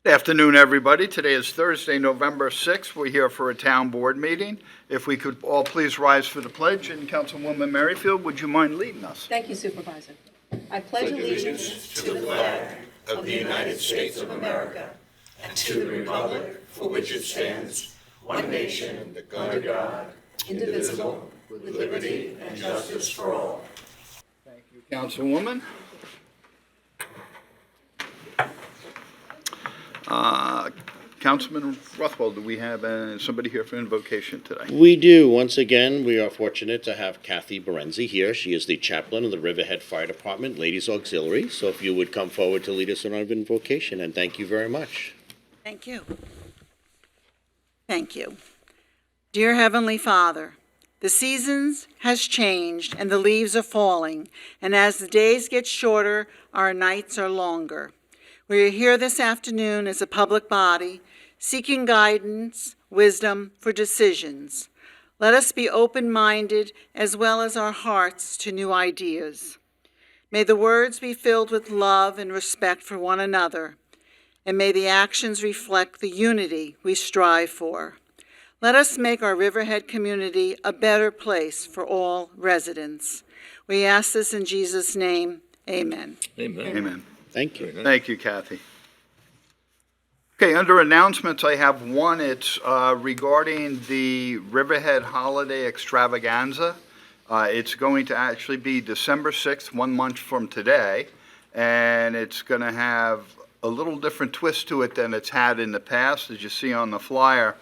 Good afternoon, everybody. Today is Thursday, November 6th. We're here for a town board meeting. If we could all please rise for the pledge, and Councilwoman Merrifield, would you mind leading us? Thank you, Supervisor. I pledge allegiance to the flag of the United States of America and to the republic for which it stands, one nation, under God, indivisible, with liberty and justice for all. Thank you, Councilwoman. Councilman Rothwell, do we have somebody here for invocation today? We do. Once again, we are fortunate to have Kathy Berezny here. She is the chaplain of the Riverhead Fire Department Ladies Auxiliary. So if you would come forward to lead us in our invocation, and thank you very much. Thank you. Thank you. Dear Heavenly Father, the seasons has changed and the leaves are falling, and as the days get shorter, our nights are longer. We are here this afternoon as a public body, seeking guidance, wisdom for decisions. Let us be open-minded as well as our hearts to new ideas. May the words be filled with love and respect for one another, and may the actions reflect the unity we strive for. Let us make our Riverhead community a better place for all residents. We ask this in Jesus' name, amen. Amen. Amen. Thank you. Thank you, Kathy. Okay, under announcements, I have one. It's regarding the Riverhead Holiday Extravaganza. It's going to actually be December 6th, 1 month from today, and it's going to have a little different twist to it than it's had in the past. As you see on the flyer,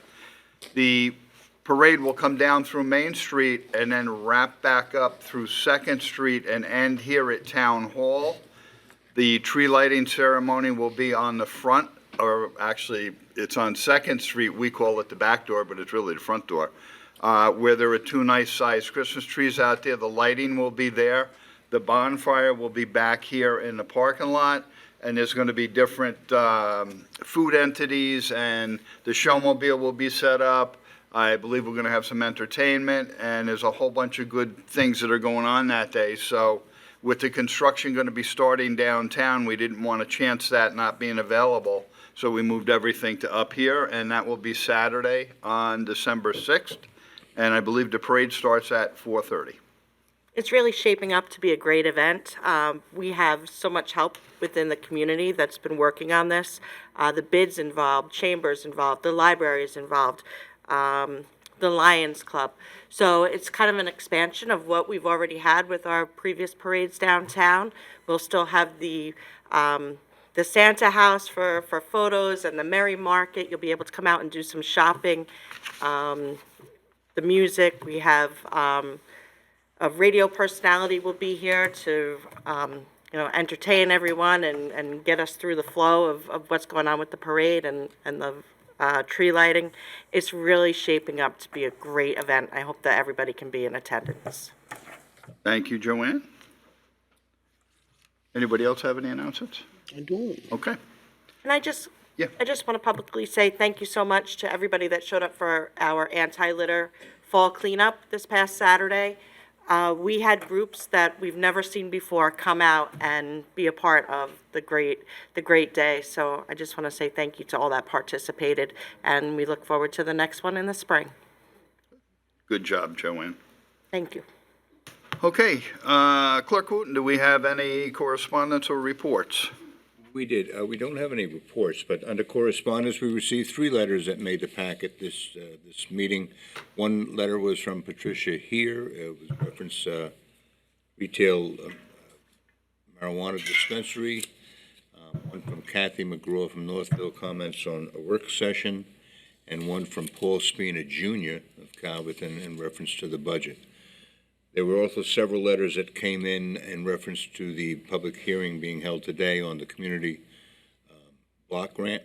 the parade will come down through Main Street and then wrap back up through 2nd Street and end here at Town Hall. The tree lighting ceremony will be on the front, or actually, it's on 2nd Street. We call it the back door, but it's really the front door, where there are two nice-sized Christmas trees out there. The lighting will be there. The bonfire will be back here in the parking lot, and there's going to be different food entities, and the showmobile will be set up. I believe we're going to have some entertainment, and there's a whole bunch of good things that are going on that day. So with the construction going to be starting downtown, we didn't want to chance that not being available. So we moved everything to up here, and that will be Saturday on December 6th. And I believe the parade starts at 4:30. It's really shaping up to be a great event. We have so much help within the community that's been working on this. The bids involved, chambers involved, the library is involved, the Lions Club. So it's kind of an expansion of what we've already had with our previous parades downtown. We'll still have the Santa House for photos and the Merry Market. You'll be able to come out and do some shopping. The music, we have a radio personality will be here to entertain everyone and get us through the flow of what's going on with the parade and the tree lighting. It's really shaping up to be a great event. I hope that everybody can be in attendance. Thank you, Joanne. Anybody else have any announcements? I do. Okay. And I just Yeah. want to publicly say thank you so much to everybody that showed up for our anti-litter fall cleanup this past Saturday. We had groups that we've never seen before come out and be a part of the great day. So I just want to say thank you to all that participated, and we look forward to the next one in the spring. Good job, Joanne. Thank you. Okay, Clerk Wooten, do we have any correspondence or reports? We did. We don't have any reports, but under correspondence, we received 3 letters that made the packet this meeting. One letter was from Patricia Heer. It was reference retail marijuana dispensary. One from Kathy McGraw from Northville, comments on a work session, and one from Paul Spina Jr. of Calverton in reference to the budget. There were also several letters that came in reference to the public hearing being held today on the community block grant.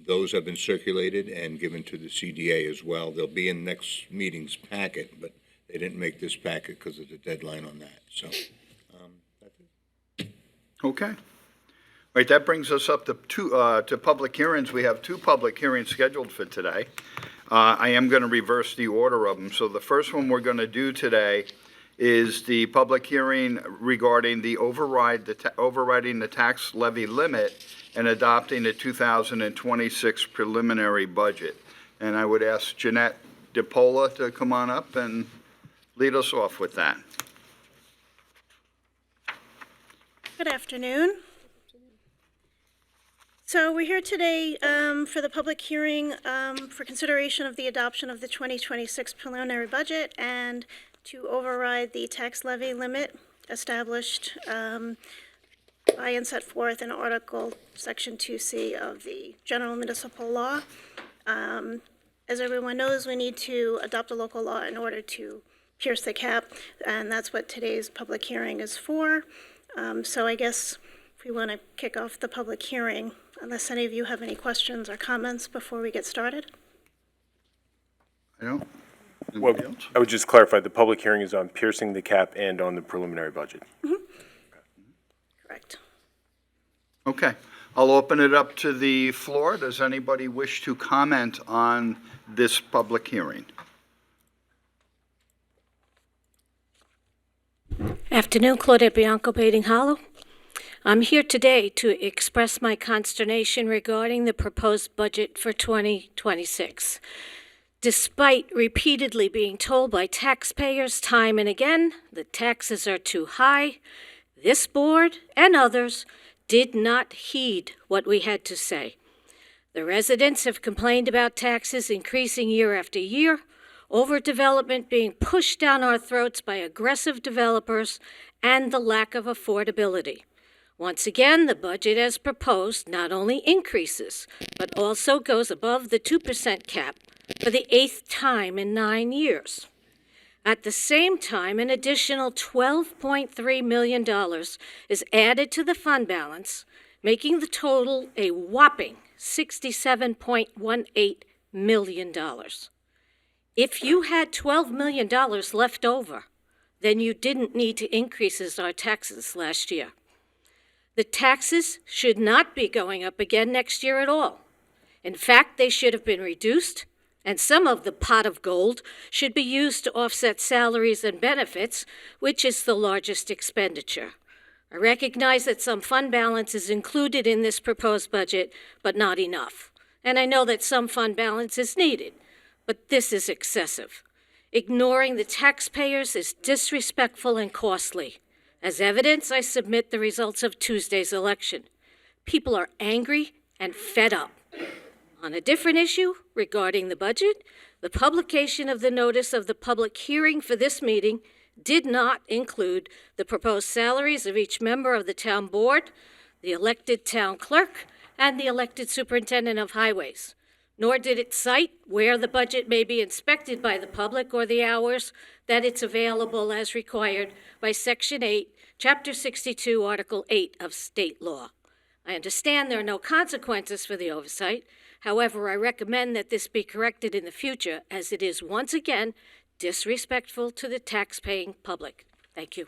Those have been circulated and given to the CDA as well. They'll be in next meeting's packet, but they didn't make this packet because of the deadline on that. So that's it. Okay. All right, that brings us up to public hearings. We have 2 public hearings scheduled for today. I am going to reverse the order of them. So the first one we're going to do today is the public hearing regarding the overriding the tax levy limit and adopting the 2026 preliminary budget. And I would ask Jeanette DePola to come on up and lead us off with that. Good afternoon. So we're here today for the public hearing for consideration of the adoption of the 2026 preliminary budget and to override the tax levy limit established by and set forth in Article Section 2C of the General Municipal Law. As everyone knows, we need to adopt a local law in order to pierce the cap, and that's what today's public hearing is for. So I guess if we want to kick off the public hearing, unless any of you have any questions or comments before we get started. I don't. Well, Anybody else? I would just clarify, the public hearing is on piercing the cap and on the preliminary budget. Correct. Okay, I'll open it up to the floor. Does anybody wish to comment on this public hearing? Afternoon, Claudette Bianco, Bating Hollow. I'm here today to express my consternation regarding the proposed budget for 2026. Despite repeatedly being told by taxpayers time and again that taxes are too high, this board and others did not heed what we had to say. The residents have complained about taxes increasing year after year, overdevelopment being pushed down our throats by aggressive developers, and the lack of affordability. Once again, the budget as proposed not only increases, but also goes above the 2% cap for the 8th time in 9 years. At the same time, an additional $12.3 million is added to the fund balance, making the total a whopping $67.18 million. If you had $12 million left over, then you didn't need to increase our taxes last year. The taxes should not be going up again next year at all. In fact, they should have been reduced, and some of the pot of gold should be used to offset salaries and benefits, which is the largest expenditure. I recognize that some fund balance is included in this proposed budget, but not enough. And I know that some fund balance is needed, but this is excessive. Ignoring the taxpayers is disrespectful and costly. As evidence, I submit the results of Tuesday's election. People are angry and fed up. On a different issue regarding the budget, the publication of the notice of the public hearing for this meeting did not include the proposed salaries of each member of the town board, the elected town clerk, and the elected superintendent of highways. Nor did it cite where the budget may be inspected by the public or the hours that it's available as required by Section 8, Chapter 62, Article 8 of state law. I understand there are no consequences for the oversight. However, I recommend that this be corrected in the future, as it is once again disrespectful to the tax-paying public. Thank you.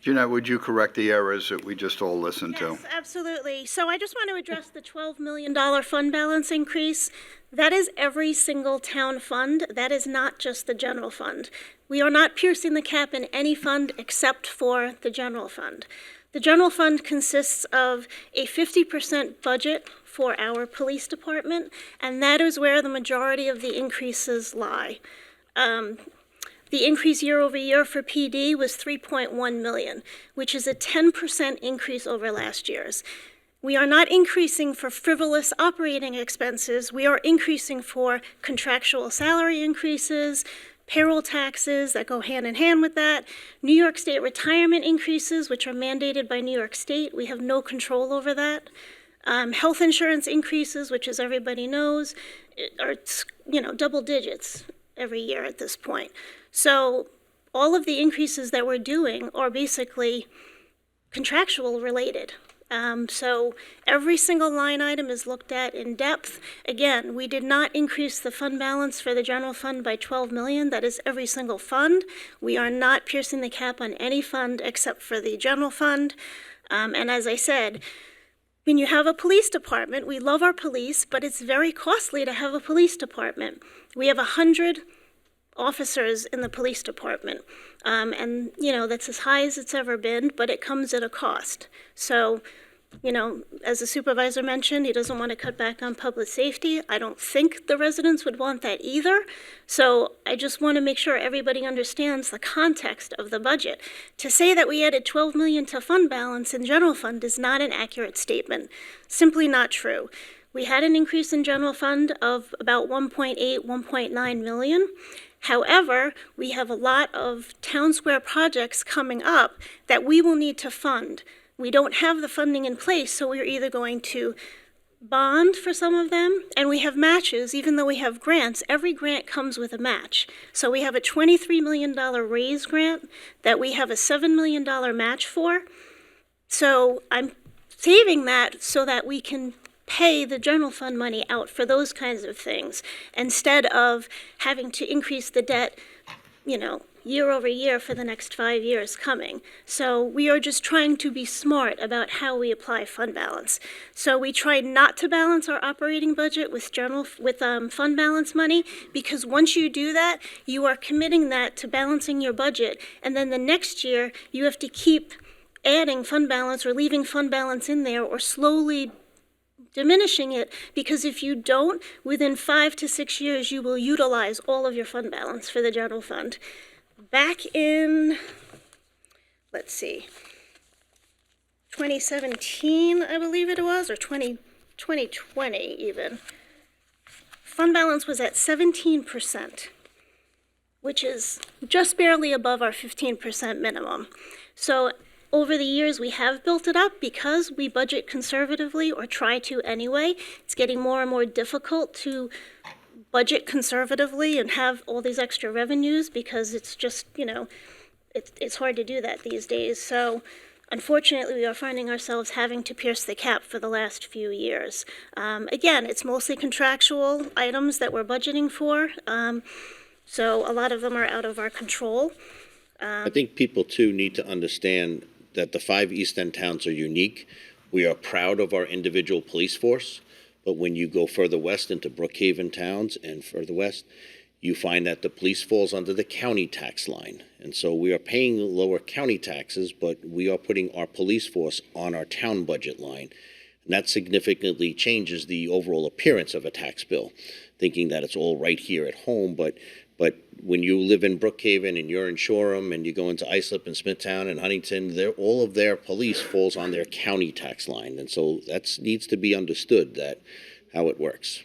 Jeanette, would you correct the errors that we just all listened to? Yes, absolutely. So I just want to address the $12 million fund balance increase. That is every single town fund. That is not just the general fund. We are not piercing the cap in any fund except for the general fund. The general fund consists of a 50% budget for our police department, and that is where the majority of the increases lie. The increase year over year for PD was $3.1 million, which is a 10% increase over last year's. We are not increasing for frivolous operating expenses. We are increasing for contractual salary increases, payroll taxes that go hand in hand with that, New York State retirement increases, which are mandated by New York State. We have no control over that. Health insurance increases, which, as everybody knows, are double digits every year at this point. So all of the increases that we're doing are basically contractual related. So every single line item is looked at in depth. Again, we did not increase the fund balance for the general fund by $12 million. That is every single fund. We are not piercing the cap on any fund except for the general fund. And as I said, when you have a police department, we love our police, but it's very costly to have a police department. We have 100 officers in the police department. And, that's as high as it's ever been, but it comes at a cost. So, as the supervisor mentioned, he doesn't want to cut back on public safety. I don't think the residents would want that either. So I just want to make sure everybody understands the context of the budget. To say that we added 12 million to fund balance in general fund is not an accurate statement. Simply not true. We had an increase in general fund of about 1.8, 1.9 million. However, we have a lot of town square projects coming up that we will need to fund. We don't have the funding in place, so we're either going to bond for some of them, and we have matches. Even though we have grants, every grant comes with a match. So we have a $23 million raise grant that we have a $7 million match for. So I'm saving that so that we can pay the general fund money out for those kinds of things, instead of having to increase the debt, year over year for the next 5 years coming. So we are just trying to be smart about how we apply fund balance. So we try not to balance our operating budget with fund balance money, because once you do that, you are committing that to balancing your budget, and then the next year you have to keep adding fund balance or leaving fund balance in there or slowly diminishing it, because if you don't, within 5 to 6 years, you will utilize all of your fund balance for the general fund. Back in, 2017, I believe it was, or 2020 even, fund balance was at 17%, which is just barely above our 15% minimum. So over the years, we have built it up because we budget conservatively, or try to anyway. It's getting more and more difficult to budget conservatively and have all these extra revenues, because it's just, it's hard to do that these days. So unfortunately, we are finding ourselves having to pierce the cap for the last few years. Again, it's mostly contractual items that we're budgeting for. So a lot of them are out of our control. I think people, too, need to understand that the 5 East End towns are unique. We are proud of our individual police force, but when you go further west into Brookhaven towns and further west, you find that the police falls under the county tax line. And so we are paying lower county taxes, but we are putting our police force on our town budget line. And that significantly changes the overall appearance of a tax bill, thinking that it's all right here at home, but when you live in Brookhaven and you're in Shoreham and you go into Islip and Smithtown and Huntington, all of their police falls on their county tax line. And so that needs to be understood, that how it works.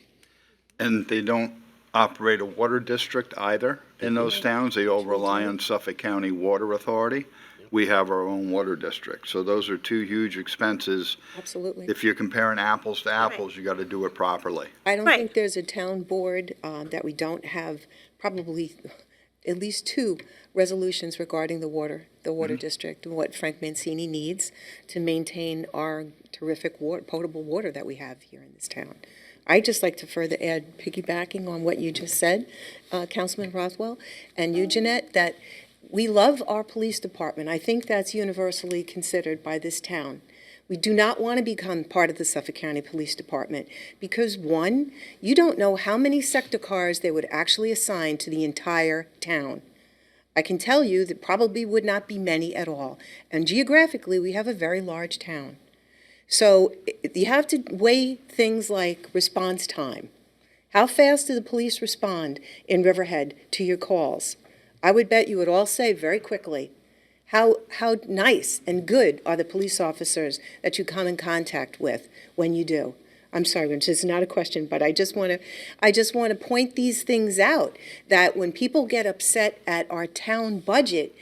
And they don't operate a water district either in those towns. They all rely on Suffolk County Water Authority. We have our own water district. So those are 2 huge expenses. Absolutely. If you're comparing apples to apples, you got to do it properly. I don't Right. think there's a town board that we don't have probably at least 2 resolutions regarding the water district, and what Frank Mancini needs to maintain our terrific potable water that we have here in this town. I'd just like to further add, piggybacking on what you just said, Councilman Rothwell, and you, Jeanette, that we love our police department. I think that's universally considered by this town. We do not want to become part of the Suffolk County Police Department because, 1, you don't know how many sector cars they would actually assign to the entire town. I can tell you that probably would not be many at all. And geographically, we have a very large town. So you have to weigh things like response time. How fast do the police respond in Riverhead to your calls? I would bet you would all say very quickly. How nice and good are the police officers that you come in contact with when you do? I'm sorry, this is not a question, but I just want to point these things out, that when people get upset at our town budget,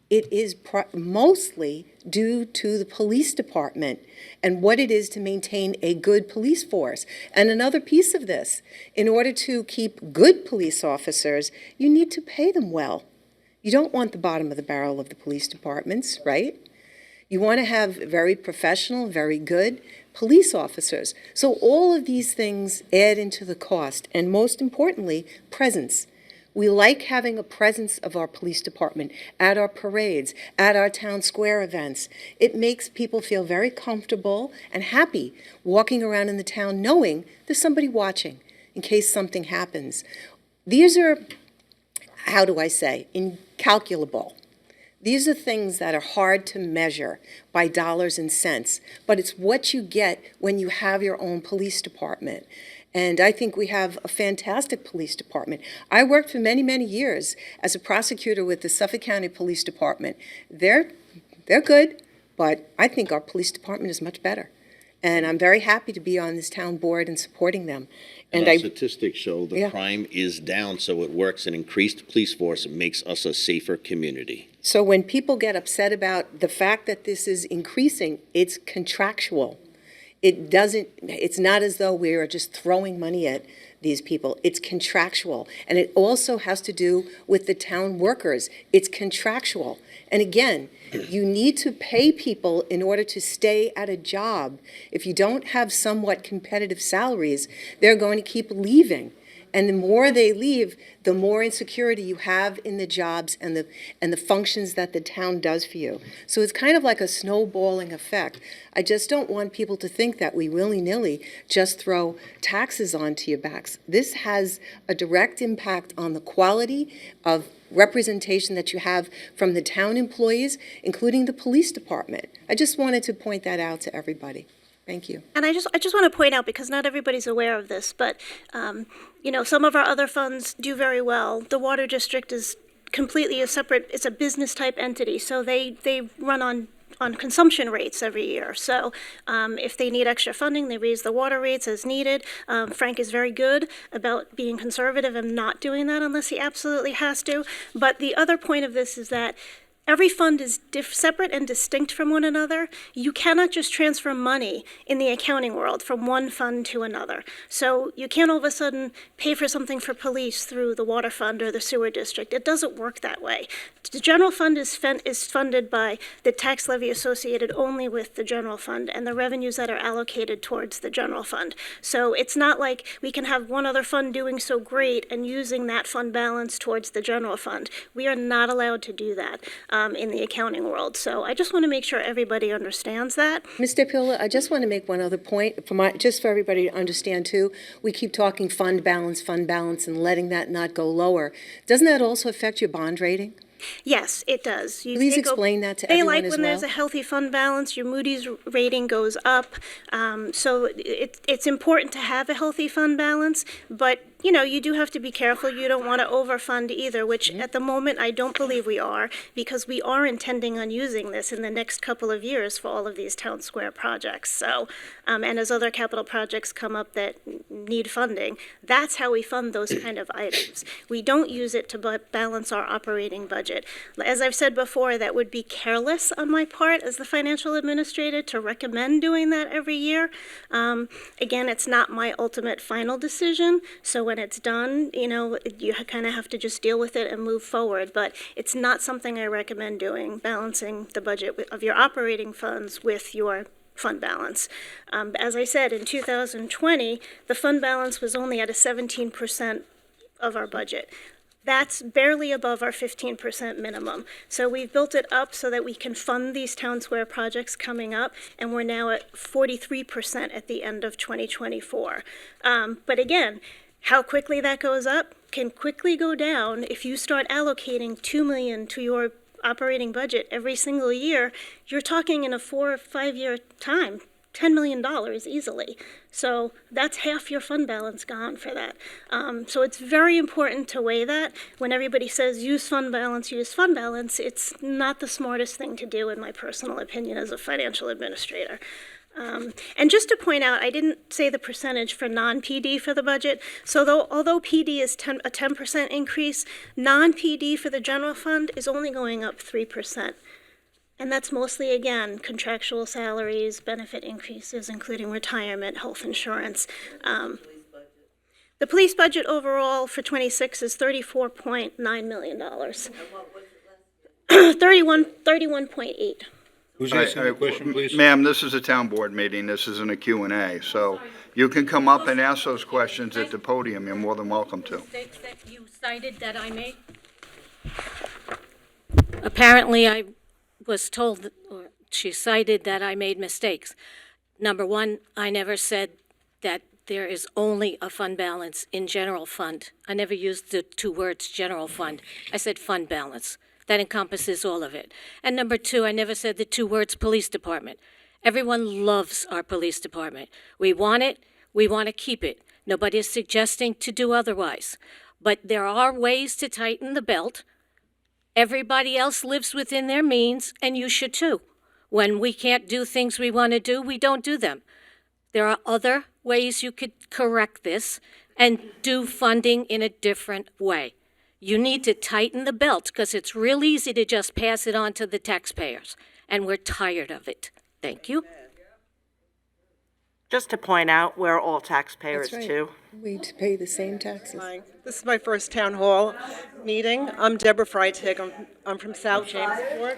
it is mostly due to the police department and what it is to maintain a good police force. And another piece of this, in order to keep good police officers, you need to pay them well. You don't want the bottom of the barrel of the police departments, right? You want to have very professional, very good police officers. So all of these things add into the cost, and most importantly, presence. We like having a presence of our police department at our parades, at our town square events. It makes people feel very comfortable and happy walking around in the town knowing there's somebody watching in case something happens. These are, how do I say, incalculable. These are things that are hard to measure by dollars and cents, but it's what you get when you have your own police department. And I think we have a fantastic police department. I worked for many, many years as a prosecutor with the Suffolk County Police Department. They're good, but I think our police department is much better. And I'm very happy to be on this town board and supporting them. And our statistics show the crime is down, so it works. An increased police force makes us a safer community. So when people get upset about the fact that this is increasing, it's contractual. It's not as though we are just throwing money at these people. It's contractual. And it also has to do with the town workers. It's contractual. And again, you need to pay people in order to stay at a job. If you don't have somewhat competitive salaries, they're going to keep leaving. And the more they leave, the more insecurity you have in the jobs and the functions that the town does for you. So it's kind of like a snowballing effect. I just don't want people to think that we willy-nilly just throw taxes onto your backs. This has a direct impact on the quality of representation that you have from the town employees, including the police department. I just wanted to point that out to everybody. Thank you. And I just want to point out, because not everybody's aware of this, but, some of our other funds do very well. The water district is completely it's a business type entity, so they run on consumption rates every year. So if they need extra funding, they raise the water rates as needed. Frank is very good about being conservative and not doing that unless he absolutely has to. But the other point of this is that every fund is separate and distinct from one another. You cannot just transfer money in the accounting world from one fund to another. So you can't all of a sudden pay for something for police through the water fund or the sewer district. It doesn't work that way. The general fund is funded by the tax levy associated only with the general fund and the revenues that are allocated towards the general fund. So it's not like we can have one other fund doing so great and using that fund balance towards the general fund. We are not allowed to do that in the accounting world. So I just want to make sure everybody understands that. Mr. Pilla, I just want to make one other point, just for everybody to understand too. We keep talking fund balance, and letting that not go lower. Doesn't that also affect your bond rating? Yes, it does. Please explain that to everyone as well. They like when there's a healthy fund balance, your Moody's rating goes up. So it's important to have a healthy fund balance, but you do have to be careful. You don't want to overfund either, which at the moment I don't believe we are, because we are intending on using this in the next couple of years for all of these town square projects. So, and as other capital projects come up that need funding, that's how we fund those kind of items. We don't use it to balance our operating budget. As I've said before, that would be careless on my part as the financial administrator to recommend doing that every year. Again, it's not my ultimate final decision. So when it's done, you kind of have to just deal with it and move forward. But it's not something I recommend doing, balancing the budget of your operating funds with your fund balance. As I said, in 2020, the fund balance was only at a 17% of our budget. That's barely above our 15% minimum. So we've built it up so that we can fund these town square projects coming up, and we're now at 43% at the end of 2024. But again, how quickly that goes up can quickly go down if you start allocating $2 million to your operating budget every single year. You're talking in a 4 or 5 year time, $10 million easily. So that's half your fund balance gone for that. So it's very important to weigh that. When everybody says use fund balance, it's not the smartest thing to do in my personal opinion as a financial administrator. And just to point out, I didn't say the percentage for non-PD for the budget. So although PD is a 10% increase, non-PD for the general fund is only going up 3%. And that's mostly, again, contractual salaries, benefit increases, including retirement, health insurance. The police budget overall for 26 is $34.9 million. 31.8. Who's asking the question, please? Ma'am, this is a town board meeting. This isn't a Q&A. So You can come up and ask those questions at the podium. You're more than welcome to. Mistakes that you cited that I made? Apparently, I was told, or she cited that I made mistakes. Number one, I never said that there is only a fund balance in general fund. I never used the two words general fund. I said fund balance. That encompasses all of it. And number two, I never said the two words police department. Everyone loves our police department. We want it. We want to keep it. Nobody is suggesting to do otherwise. But there are ways to tighten the belt. Everybody else lives within their means, and you should too. When we can't do things we want to do, we don't do them. There are other ways you could correct this and do funding in a different way. You need to tighten the belt because it's real easy to just pass it on to the taxpayers, and we're tired of it. Thank you. Just to point out, we're all taxpayers That's right. too. We pay the same taxes. Hi, this is my first town hall meeting. I'm Deborah Freitag. I'm from South Jamesport.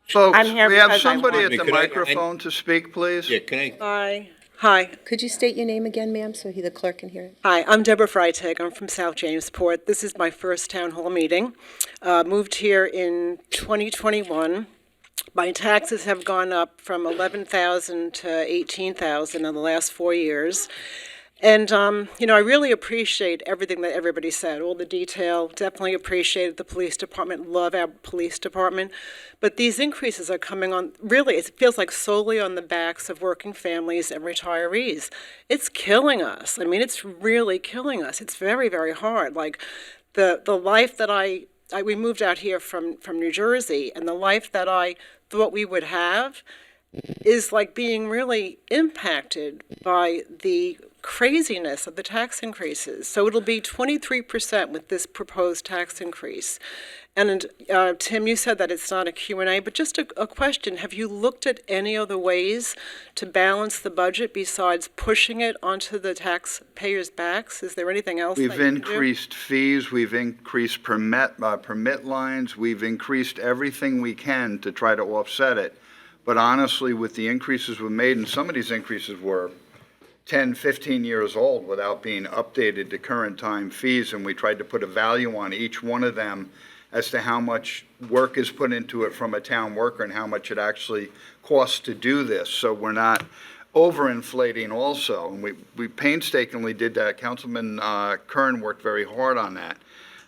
Folks, I'm here we have because I somebody want- at the Could I- microphone to speak, please. Yeah, can I, Hi. Could you state your name again, ma'am, so the clerk can hear it? Hi, I'm Deborah Freitag. I'm from South Jamesport. This is my first town hall meeting. Moved here in 2021. My taxes have gone up from 11,000 to 18,000 in the last 4 years. And, I really appreciate everything that everybody said, all the detail. Definitely appreciated the police department, love our police department. But these increases are coming on, really, it feels like solely on the backs of working families and retirees. It's killing us. I mean, it's really killing us. It's very, very hard. Like, the life that we moved out here from New Jersey, and the life that I thought we would have is like being really impacted by the craziness of the tax increases. So it'll be 23% with this proposed tax increase. And Tim, you said that it's not a Q&A, but just a question. Have you looked at any other ways to balance the budget besides pushing it onto the taxpayers' backs? Is there anything else that you We've can do? increased fees, we've increased permit lines, we've increased everything we can to try to offset it. But honestly, with the increases we made, and some of these increases were 10, 15 years old without being updated to current time fees, and we tried to put a value on each one of them as to how much work is put into it from a town worker and how much it actually costs to do this. So we're not overinflating also, and we painstakingly did that. Councilman Kern worked very hard on that.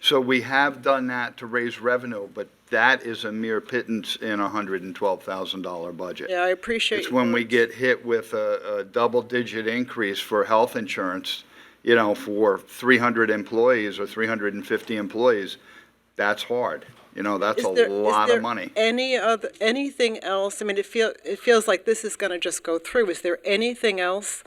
So we have done that to raise revenue, but that is a mere pittance in a $112,000 budget. Yeah, I appreciate It's your when we words. get hit with a double-digit increase for health insurance, for 300 employees or 350 employees, that's hard. That's Is a there- lot is of money. there anything else? I mean, it feels like this is going to just go through. Is there anything else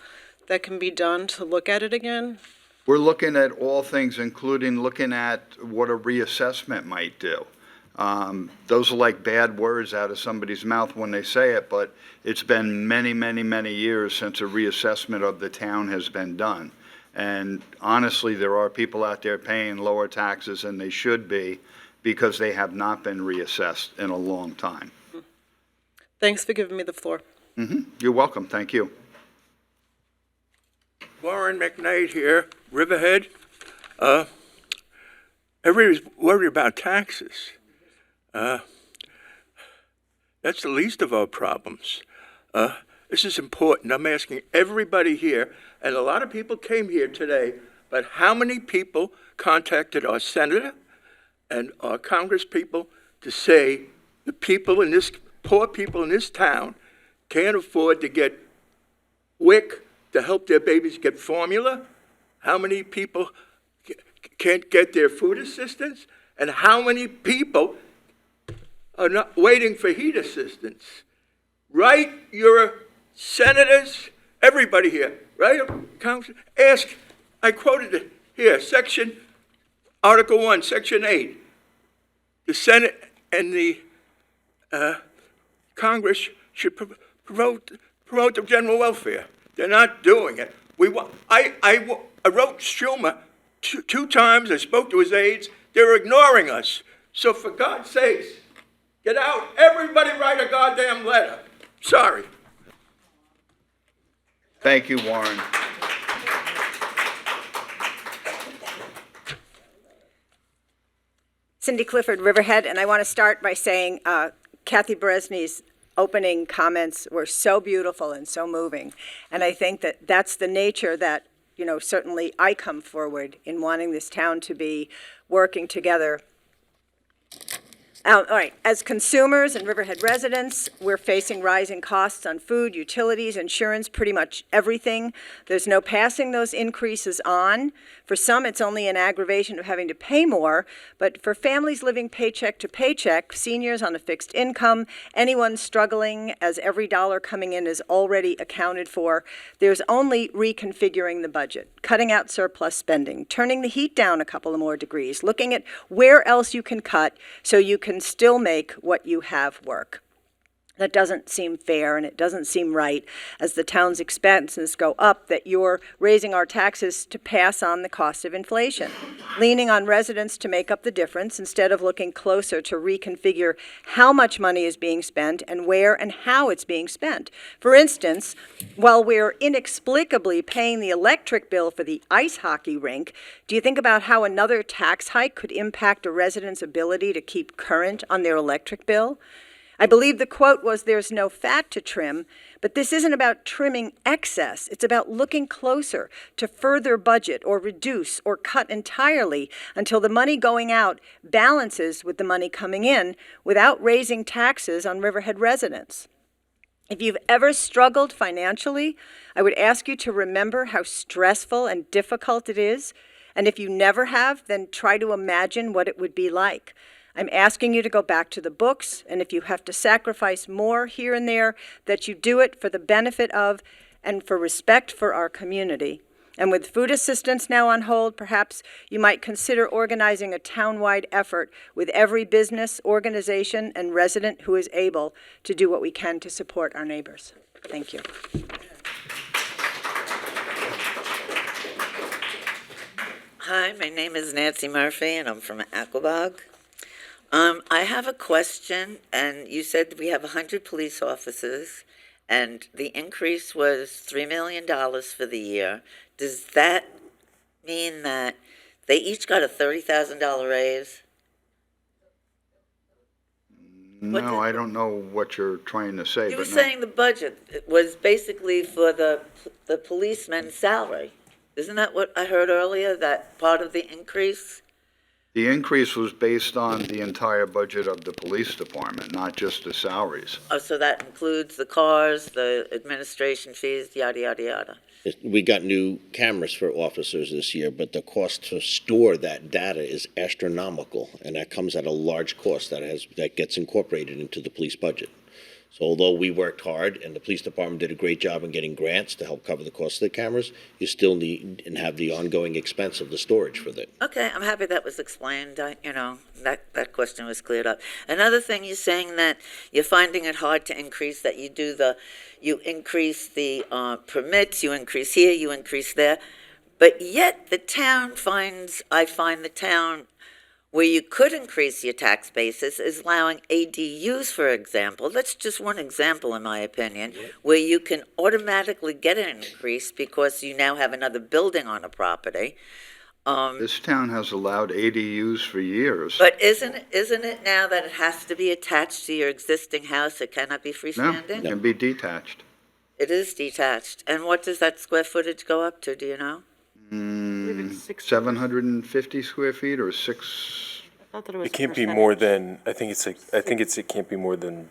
that can be done to look at it again? We're looking at all things, including looking at what a reassessment might do. Those are like bad words out of somebody's mouth when they say it, but it's been many, many, many years since a reassessment of the town has been done. And honestly, there are people out there paying lower taxes than they should be because they have not been reassessed in a long time. Thanks for giving me the floor. You're welcome. Thank you. Warren McKnight here, Riverhead. Everybody's worried about taxes. That's the least of our problems. This is important. I'm asking everybody here, and a lot of people came here today, but how many people contacted our senator and our congresspeople to say the poor people in this town can't afford to get WIC to help their babies get formula? How many people can't get their food assistance? And how many people are not waiting for heat assistance? Right? Your senators, everybody here, right? Council, ask, I quoted it here, Article 1, Section 8. The Senate and the Congress should promote the general welfare. They're not doing it. I wrote Schumer two times. I spoke to his aides. They're ignoring us. So for God's sakes, get out. Everybody write a goddamn letter. Sorry. Thank you, Warren. Cindy Clifford, Riverhead, and I want to start by saying Kathy Berezny's opening comments were so beautiful and so moving. And I think that that's the nature that, certainly I come forward in wanting this town to be working together. All right, as consumers and Riverhead residents, we're facing rising costs on food, utilities, insurance, pretty much everything. There's no passing those increases on. For some, it's only an aggravation of having to pay more, but for families living paycheck to paycheck, seniors on a fixed income, anyone struggling as every dollar coming in is already accounted for, there's only reconfiguring the budget, cutting out surplus spending, turning the heat down a couple of more degrees, looking at where else you can cut so you can still make what you have work. That doesn't seem fair, and it doesn't seem right as the town's expenses go up that you're raising our taxes to pass on the cost of inflation, leaning on residents to make up the difference instead of looking closer to reconfigure how much money is being spent and where and how it's being spent. For instance, while we're inexplicably paying the electric bill for the ice hockey rink, do you think about how another tax hike could impact a resident's ability to keep current on their electric bill? I believe the quote was, "There's no fat to trim," but this isn't about trimming excess. It's about looking closer to further budget or reduce or cut entirely until the money going out balances with the money coming in without raising taxes on Riverhead residents. If you've ever struggled financially, I would ask you to remember how stressful and difficult it is. And if you never have, then try to imagine what it would be like. I'm asking you to go back to the books, and if you have to sacrifice more here and there, that you do it for the benefit of and for respect for our community. And with food assistance now on hold, perhaps you might consider organizing a town-wide effort with every business, organization, and resident who is able to do what we can to support our neighbors. Thank you. Hi, my name is Nancy Murphy, and I'm from Aquabog. I have a question, and you said we have 100 police officers, and the increase was $3 million for the year. Does that mean that they each got a $30,000 raise? No, I don't know what you're trying to say. You were but no. saying the budget was basically for the policeman's salary. Isn't that what I heard earlier, that part of the increase? The increase was based on the entire budget of the police department, not just the salaries. Oh, so that includes the cars, the administration fees, yada, yada, yada. We got new cameras for officers this year, but the cost to store that data is astronomical, and that comes at a large cost that gets incorporated into the police budget. So although we worked hard and the police department did a great job in getting grants to help cover the cost of the cameras, you still need and have the ongoing expense of the storage for that. Okay, I'm happy that was explained. That question was cleared up. Another thing, you're saying that you're finding it hard to increase, that you increase the permits, you increase here, you increase there, but yet I find the town where you could increase your tax basis is allowing ADUs, for example. That's just one example, in my opinion, where you can automatically get an increase because you now have another building on a property. This town has allowed ADUs for years. But isn't it now that it has to be attached to your existing house? It cannot be No, freestanding? it can be detached. It is detached. And what does that square footage go up to, do you know? 750 square feet or six? It can't be more than, it can't be more than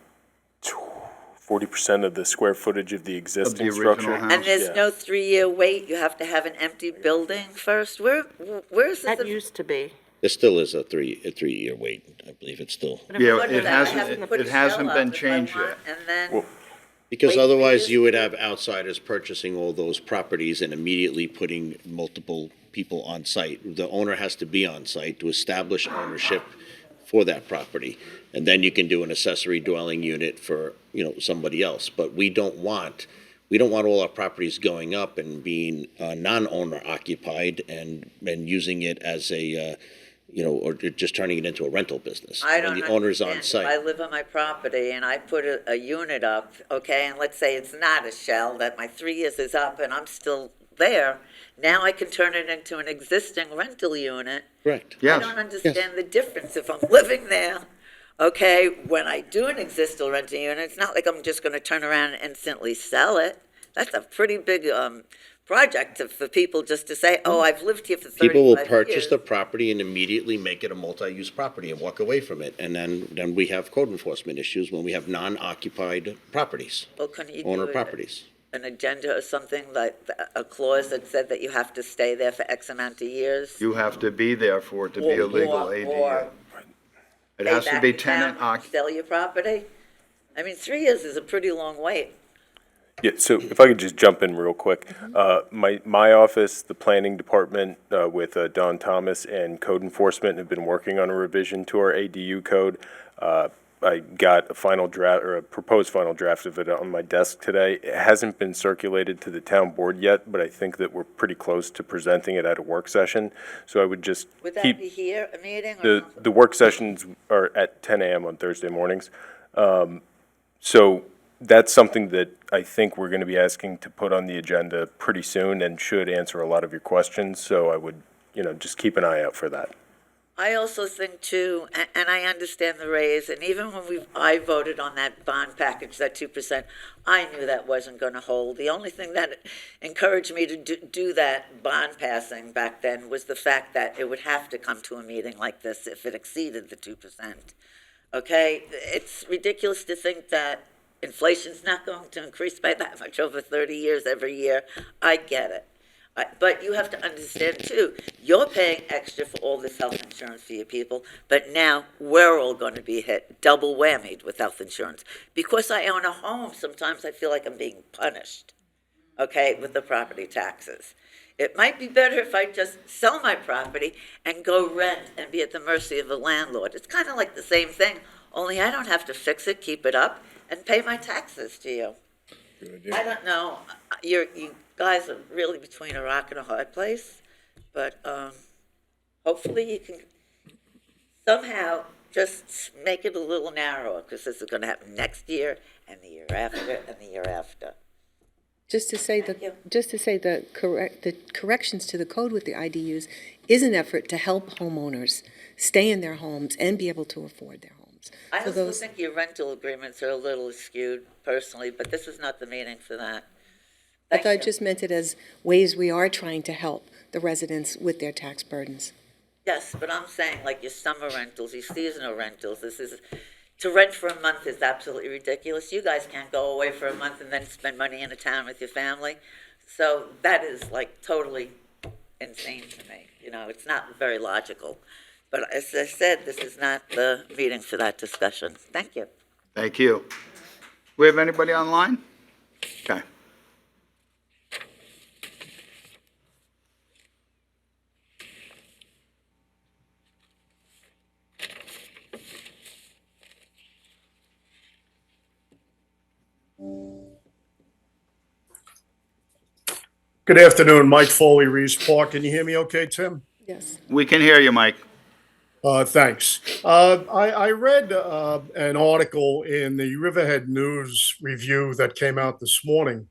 40% of the square footage of the existing original structure. house. And there's no 3-year wait? You have to have an empty building first? Where is this? That used to be. There still is a three-year wait. I believe it's still. Yeah, What is it that? I have to hasn't, put a it hasn't shell been up if I changed want, yet. And then, Well, Because Wait, otherwise wait, you would have outsiders purchasing all those properties and immediately putting multiple people on site. The owner has to be on site to establish ownership for that property. And then you can do an accessory dwelling unit for, somebody else. But we don't want all our properties going up and being non-owner occupied and using it as a, or just turning it into a rental business. I When don't the owner's on understand. If I site. live on my property and I put a unit up, okay, and let's say it's not a shell, that my 3 years is up and I'm still there, now I can turn it into an existing rental unit. Correct. I don't understand the difference if I'm living there. Okay, when I do an existing rental unit, it's not like I'm just going to turn around and instantly sell it. That's a pretty big project for people just to say, oh, I've lived here for 35 years. People will purchase the property and immediately make it a multi-use property and walk away from it. And then we have code enforcement issues when we have non-occupied properties, Well, can you owner do properties. an agenda or something, like a clause that said that you have to stay there for X amount of years? You have to be there for it to be a legal ADU. Or It pay has to back be the town, tenant occupied. sell your property? I mean, 3 years is a pretty long wait. Yeah, so if I could just jump in real quick. My office, the planning department, with Don Thomas and code enforcement have been working on a revision to our ADU code. I got a final draft, or a proposed final draft of it on my desk today. It hasn't been circulated to the town board yet, but I think that we're pretty close to presenting it at a work session. So I would just Would that keep, be here, a meeting? Or the work sessions are at 10 a.m. on Thursday mornings. So that's something that I think we're going to be asking to put on the agenda pretty soon and should answer a lot of your questions. So I would, just keep an eye out for that. I also think too, and I understand the raise, and even when I voted on that bond package, that 2%, I knew that wasn't going to hold. The only thing that encouraged me to do that bond passing back then was the fact that it would have to come to a meeting like this if it exceeded the 2%. Okay? It's ridiculous to think that inflation's not going to increase by that much over 30 years every year. I get it. But you have to understand, too, you're paying extra for all this health insurance for your people, but now we're all going to be hit, double whammied with health insurance. Because I own a home, sometimes I feel like I'm being punished, okay, with the property taxes. It might be better if I just sell my property and go rent and be at the mercy of a landlord. It's kind of like the same thing, only I don't have to fix it, keep it up, and pay my taxes to you. I don't know. You guys are really between a rock and a hard place, but hopefully you can somehow just make it a little narrower, because this is going to happen next year and the year after and the year after. Just to say the corrections to the code with the IDUs is an effort to help homeowners stay in their homes and be able to afford their homes. I also think your rental agreements are a little skewed personally, but this is not the meeting for that. I thought I just meant it as ways we are trying to help the residents with their tax burdens. Yes, but I'm saying like your summer rentals, your seasonal rentals, to rent for a month is absolutely ridiculous. You guys can't go away for a month and then spend money in a town with your family. So that is like totally insane to me. It's not very logical. But as I said, this is not the meeting for that discussion. Thank you. Thank you. We have anybody online? Okay. Good afternoon, Mike Foley, Reeves Park. Can you hear me okay, Tim? Yes. We can hear you, Mike. Thanks. I read an article in the Riverhead News Review that came out this morning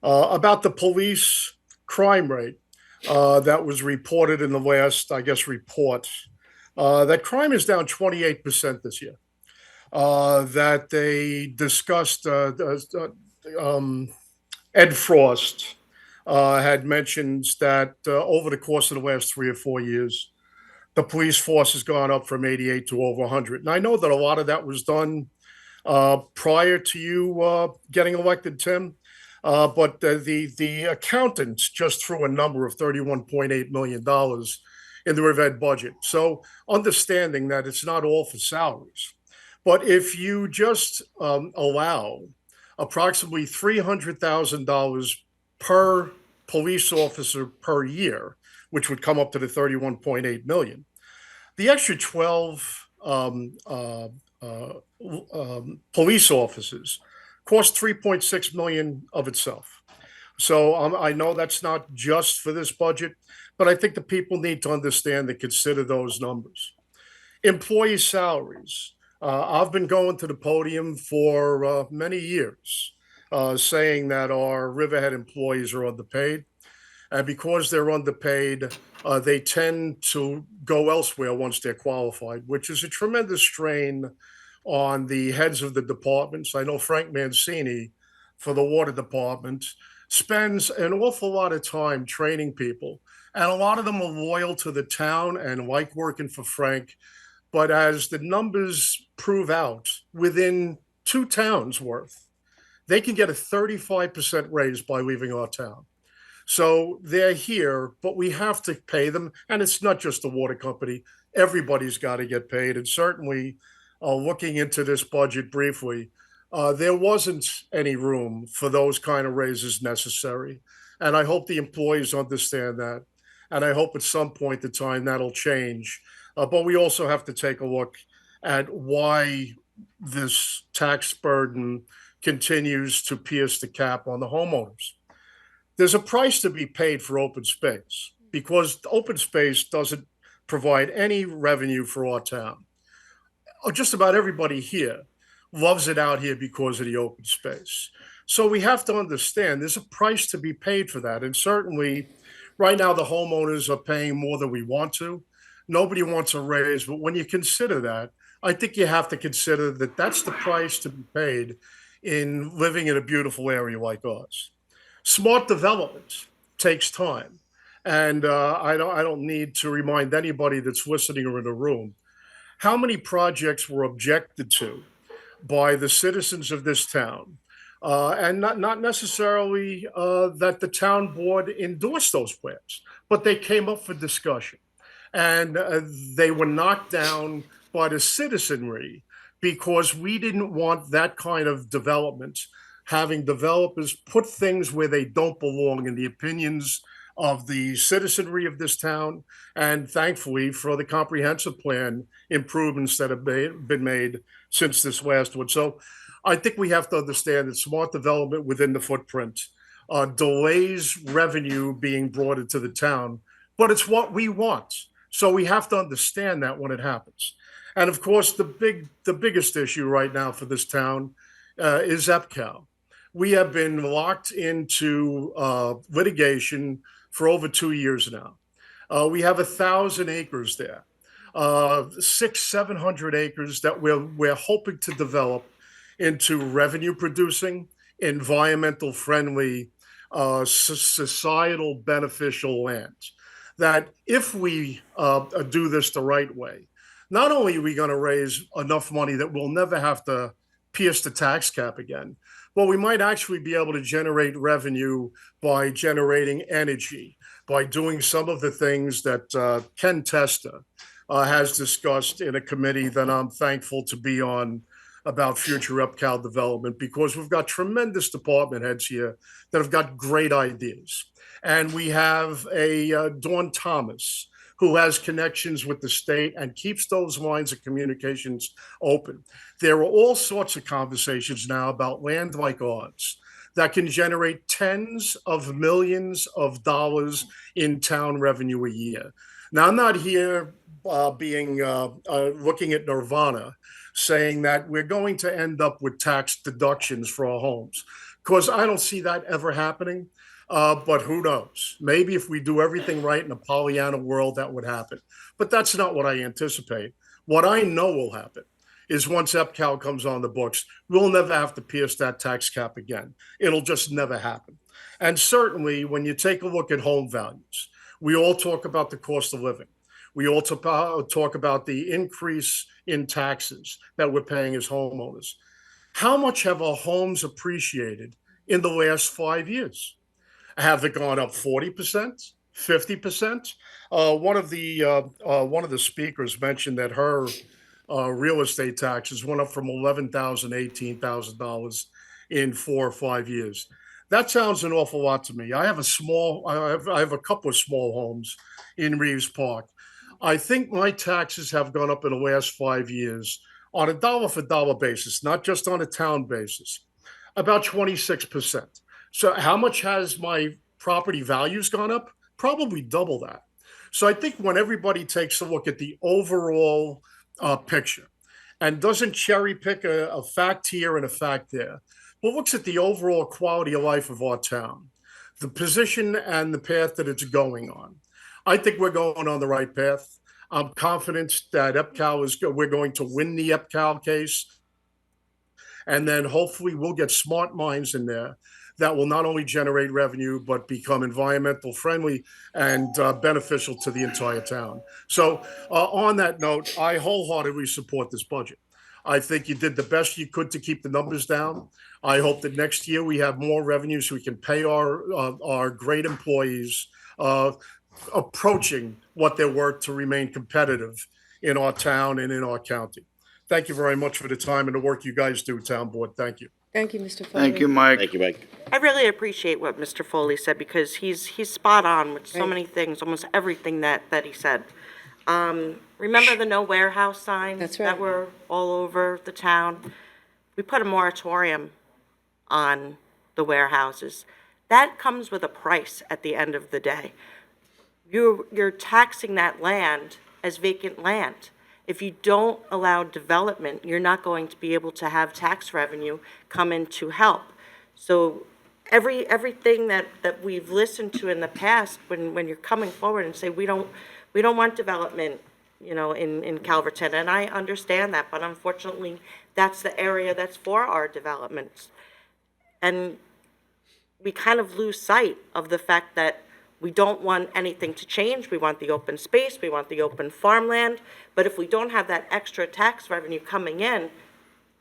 about the police crime rate that was reported in the last, report. That crime is down 28% this year. That they discussed, Ed Frost had mentioned that over the course of the last 3 or 4 years, the police force has gone up from 88 to over 100. And I know that a lot of that was done prior to you getting elected, Tim. But the accountants just threw a number of $31.8 million in the Riverhead budget. So understanding that it's not all for salaries. But if you just allow approximately $300,000 per police officer per year, which would come up to the 31.8 million. The extra 12 police officers cost 3.6 million of itself. So I know that's not just for this budget, but I think the people need to understand and consider those numbers. Employee salaries. I've been going to the podium for many years saying that our Riverhead employees are underpaid. And because they're underpaid, they tend to go elsewhere once they're qualified, which is a tremendous strain on the heads of the departments. I know Frank Mancini for the water department spends an awful lot of time training people. And a lot of them are loyal to the town and like working for Frank. But as the numbers prove out, within 2 towns worth, they can get a 35% raise by leaving our town. So they're here, but we have to pay them. And it's not just the water company. Everybody's got to get paid. And certainly, looking into this budget briefly, there wasn't any room for those kind of raises necessary. And I hope the employees understand that. And I hope at some point in time that'll change. But we also have to take a look at why this tax burden continues to pierce the cap on the homeowners. There's a price to be paid for open space because open space doesn't provide any revenue for our town. Just about everybody here loves it out here because of the open space. So we have to understand there's a price to be paid for that. And certainly right now the homeowners are paying more than we want to. Nobody wants a raise, but when you consider that, I think you have to consider that that's the price to be paid in living in a beautiful area like ours. Smart development takes time. And I don't need to remind anybody that's listening or in the room how many projects were objected to by the citizens of this town. And not necessarily that the town board endorsed those plans, but they came up for discussion. And they were knocked down by the citizenry because we didn't want that kind of development, having developers put things where they don't belong in the opinions of the citizenry of this town, and thankfully for the comprehensive plan improvements that have been made since this last one. So I think we have to understand that smart development within the footprint delays revenue being brought into the town, but it's what we want. So we have to understand that when it happens. And of course, the biggest issue right now for this town is EPCAL. We have been locked into litigation for over 2 years now. We have 1,000 acres there, 700 acres that we're hoping to develop into revenue producing, environmental friendly, societal beneficial land. That if we do this the right way, not only are we going to raise enough money that we'll never have to pierce the tax cap again, but we might actually be able to generate revenue by generating energy, by doing some of the things that Ken Testa has discussed in a committee that I'm thankful to be on about future EPCAL development, because we've got tremendous department heads here that have got great ideas. And we have a Dawn Thomas who has connections with the state and keeps those lines of communications open. There are all sorts of conversations now about land like ours that can generate tens of millions of dollars in town revenue a year. Now, I'm not here looking at nirvana, saying that we're going to end up with tax deductions for our homes, because I don't see that ever happening. But who knows? Maybe if we do everything right in a Pollyanna world, that would happen. But that's not what I anticipate. What I know will happen is once EPCAL comes on the books, we'll never have to pierce that tax cap again. It'll just never happen. And certainly when you take a look at home values, we all talk about the cost of living. We all talk about the increase in taxes that we're paying as homeowners. How much have our homes appreciated in the last 5 years? Have it gone up 40%, 50%? One of the speakers mentioned that her real estate taxes went up from $11,000, $18,000 in 4 or 5 years. That sounds an awful lot to me. I have a couple of small homes in Reeves Park. I think my taxes have gone up in the last 5 years on a dollar for dollar basis, not just on a town basis, about 26%. So how much has my property values gone up? Probably double that. So I think when everybody takes a look at the overall picture and doesn't cherry pick a fact here and a fact there, but looks at the overall quality of life of our town, the position and the path that it's going on, I think we're going on the right path. I'm confident that we're going to win the EPCAL case. And then hopefully we'll get smart minds in there that will not only generate revenue, but become environmental friendly and beneficial to the entire town. So on that note, I wholeheartedly support this budget. I think you did the best you could to keep the numbers down. I hope that next year we have more revenue so we can pay our great employees approaching what they're worth to remain competitive in our town and in our county. Thank you very much for the time and the work you guys do, Town Board. Thank you. Thank you, Mr. Foley. Thank you, Mike. Thank you, Mike. I really appreciate what Mr. Foley said because he's spot on with so Right. many things, almost everything that he said. Remember the no warehouse signs That's right. that were all over the town? We put a moratorium on the warehouses. That comes with a price at the end of the day. You're taxing that land as vacant land. If you don't allow development, you're not going to be able to have tax revenue come in to help. So everything that we've listened to in the past, when you're coming forward and say, we don't want development, in Calverton, and I understand that, but unfortunately, that's the area that's for our developments. And we kind of lose sight of the fact that we don't want anything to change. We want the open space, we want the open farmland, but if we don't have that extra tax revenue coming in,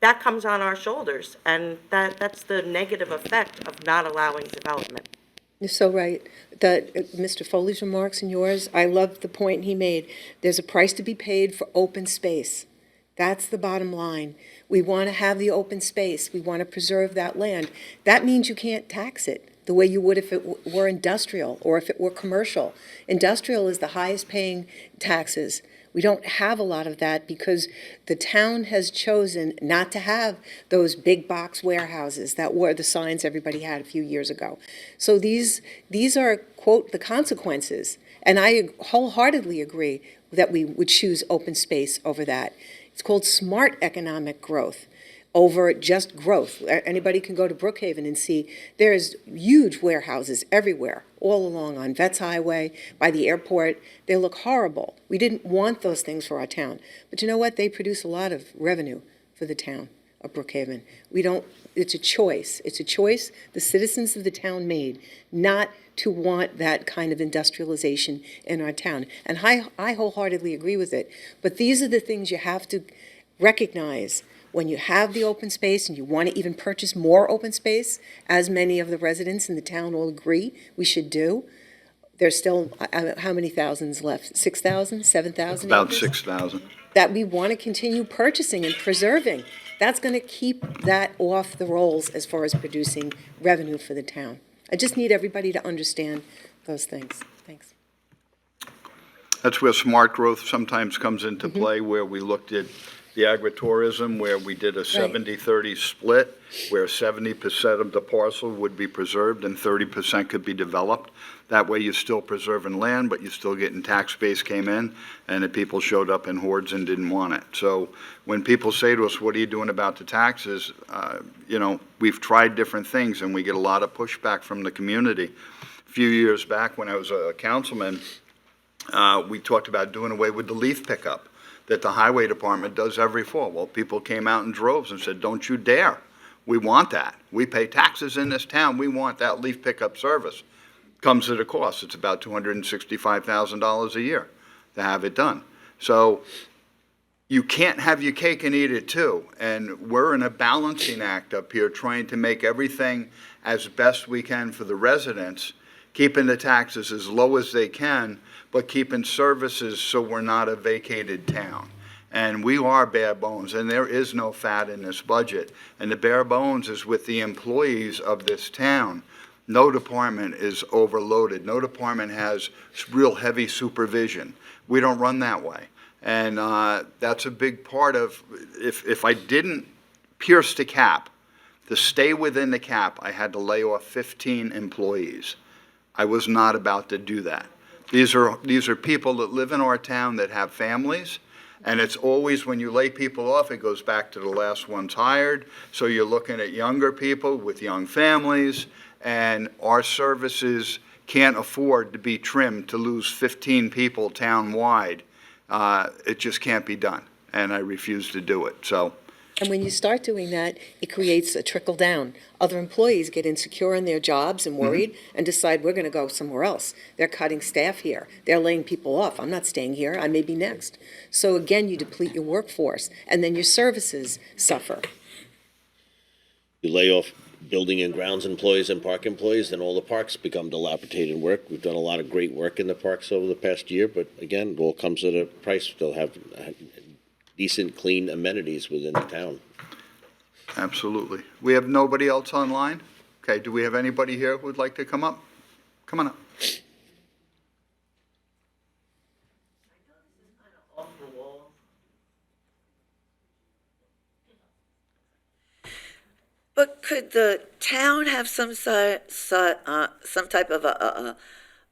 that comes on our shoulders, and that's the negative effect of not allowing development. You're so right. Mr. Foley's remarks and yours, I love the point he made. There's a price to be paid for open space. That's the bottom line. We want to have the open space. We want to preserve that land. That means you can't tax it the way you would if it were industrial or if it were commercial. Industrial is the highest paying taxes. We don't have a lot of that because the town has chosen not to have those big box warehouses that were the signs everybody had a few years ago. So these are, quote, the consequences. And I wholeheartedly agree that we would choose open space over that. It's called smart economic growth over just growth. Anybody can go to Brookhaven and see there's huge warehouses everywhere, all along on Vets Highway, by the airport. They look horrible. We didn't want those things for our town. But you know what? They produce a lot of revenue for the town of Brookhaven. It's a choice. It's a choice the citizens of the town made not to want that kind of industrialization in our town. And I wholeheartedly agree with it. But these are the things you have to recognize when you have the open space and you want to even purchase more open space, as many of the residents in the town will agree we should do. There's still, how many thousands left? 6,000, 7,000? About 6,000. That we want to continue purchasing and preserving. That's going to keep that off the rolls as far as producing revenue for the town. I just need everybody to understand those things. Thanks. That's where smart growth sometimes comes into play, where we looked at the agritourism, where we did a 70-30 split, where 70% of the parcel would be preserved and 30% could be developed. That way you're still preserving land, but you're still getting tax base came in, and the people showed up in hordes and didn't want it. So when people say to us, what are you doing about the taxes? We've tried different things, and we get a lot of pushback from the community. A few years back, when I was a councilman, we talked about doing away with the leaf pickup that the highway department does every fall. Well, people came out in droves and said, don't you dare. We want that. We pay taxes in this town. We want that leaf pickup service. Comes at a cost. It's about $265,000 a year to have it done. So you can't have your cake and eat it too. And we're in a balancing act up here trying to make everything as best we can for the residents, keeping the taxes as low as they can, but keeping services so we're not a vacated town. And we are bare bones, and there is no fat in this budget. And the bare bones is with the employees of this town. No department is overloaded. No department has real heavy supervision. We don't run that way. And that's a big part of, if I didn't pierce the cap To stay within the cap, I had to lay off 15 employees. I was not about to do that. These are people that live in our town that have families, and it's always when you lay people off, it goes back to the last ones hired. So you're looking at younger people with young families, and our services can't afford to be trimmed to lose 15 people town-wide. It just can't be done, and I refuse to do it, so. And when you start doing that, it creates a trickle down. Other employees get insecure in their jobs and worried and decide we're going to go somewhere else. They're cutting staff here. They're laying people off. I'm not staying here. I may be next. So again, you deplete your workforce, and then your services suffer. You lay off building and grounds employees and park employees, then all the parks become dilapidated work. We've done a lot of great work in the parks over the past year, but again, it all comes at a price. They'll have decent, clean amenities within the town. Absolutely. We have nobody else online? Okay, do we have anybody here who would like to come up? Come on up. But could the town have some type of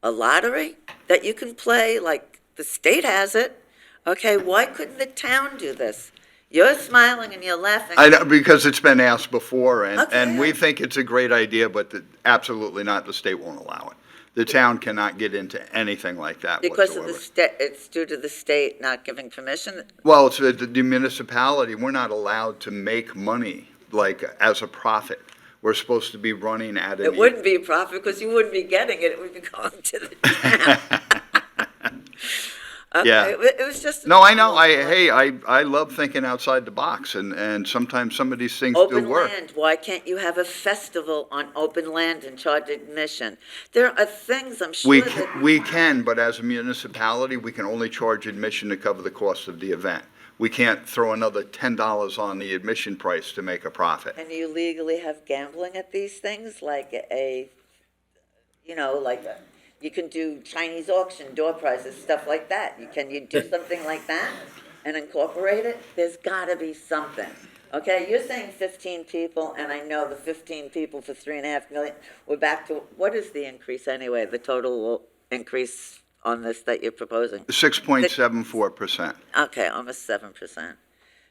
a lottery that you can play, like the state has it? Okay, why couldn't the town do this? You're smiling and you're laughing. I know, because it's been asked before, and Okay. we think it's a great idea, but absolutely not. The state won't allow it. The town cannot get into anything like that Because whatsoever. of the state, it's due to the state not giving permission? Well, it's the municipality. We're not allowed to make money, like, as a profit. We're supposed to be running at an. It wouldn't be a profit because you wouldn't be getting it, it would be going to the town. Okay, Yeah. it was just. No, I know. I love thinking outside the box, and sometimes some of these things do Open work. land, why can't you have a festival on open land and charge admission? There are things, I'm sure that. We can, but as a municipality, we can only charge admission to cover the cost of the event. We can't throw another $10 on the admission price to make a profit. Can you legally have gambling at these things, like you can do Chinese auction, door prizes, stuff like that? Can you do something like that and incorporate it? There's gotta be something. Okay, you're saying 15 people, and I know the 15 people for 3.5 million, we're back to, what is the increase anyway, the total increase on this that you're proposing? 6.74%. Okay, almost 7%,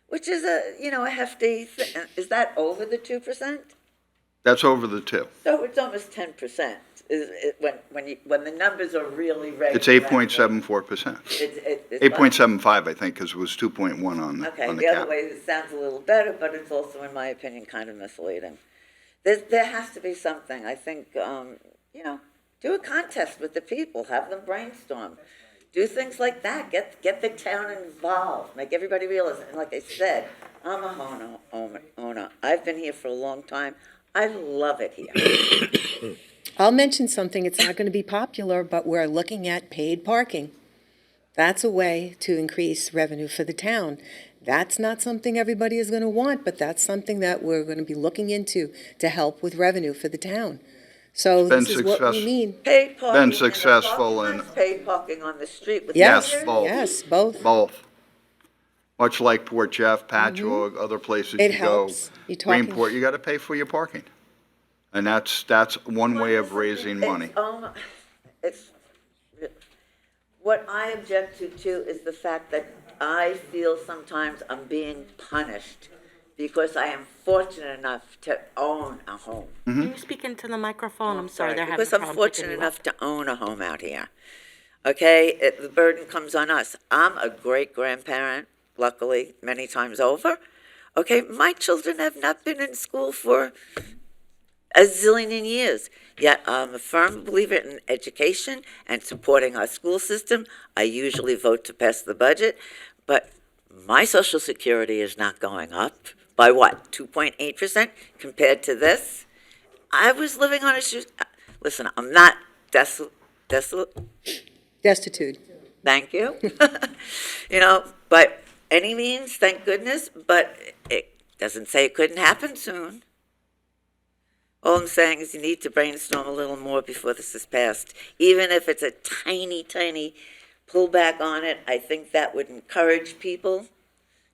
which is a hefty, is that over the 2%? That's over the two. So it's almost 10%, when the numbers are really regular. It's 8.74%. It's 8.75, I think, because it was 2.1 on the Okay, on the the other cap. way, it sounds a little better, but it's also, in my opinion, kind of misleading. There has to be something, I think, do a contest with the people, have them brainstorm. Do things like that, get the town involved, make everybody realize, and like I said, I'm a owner. I've been here for a long time. I love it here. I'll mention something, it's not going to be popular, but we're looking at paid parking. That's a way to increase revenue for the town. That's not something everybody is going to want, but that's something that we're going to be looking into to help with revenue for the town. So Been this is what we mean. Paid parking. Been in the successful parking in- lots, paid parking on the street with. Yes, both. yes, both. Both. Much like Port Jeff, Patchogue, other places It you go. helps. You're talking- Greenport, you got to pay for your parking. And that's one way of raising money. What I object to too is the fact that I feel sometimes I'm being punished because I am fortunate enough to own a home. Mm-hmm. Can you speak into the microphone? I'm sorry, they're having Because a I'm problem picking fortunate you up. enough to own a home out here. Okay, the burden comes on us. I'm a great-grandparent, luckily, many times over. Okay, my children have not been in school for a zillion years, yet I'm a firm believer in education and supporting our school system. I usually vote to pass the budget, but my Social Security is not going up by what, 2.8% compared to this? I was living on a listen, I'm not destitute. Destitute. Thank you. But any means, thank goodness, but it doesn't say it couldn't happen soon. All I'm saying is you need to brainstorm a little more before this is passed. Even if it's a tiny, tiny pullback on it, I think that would encourage people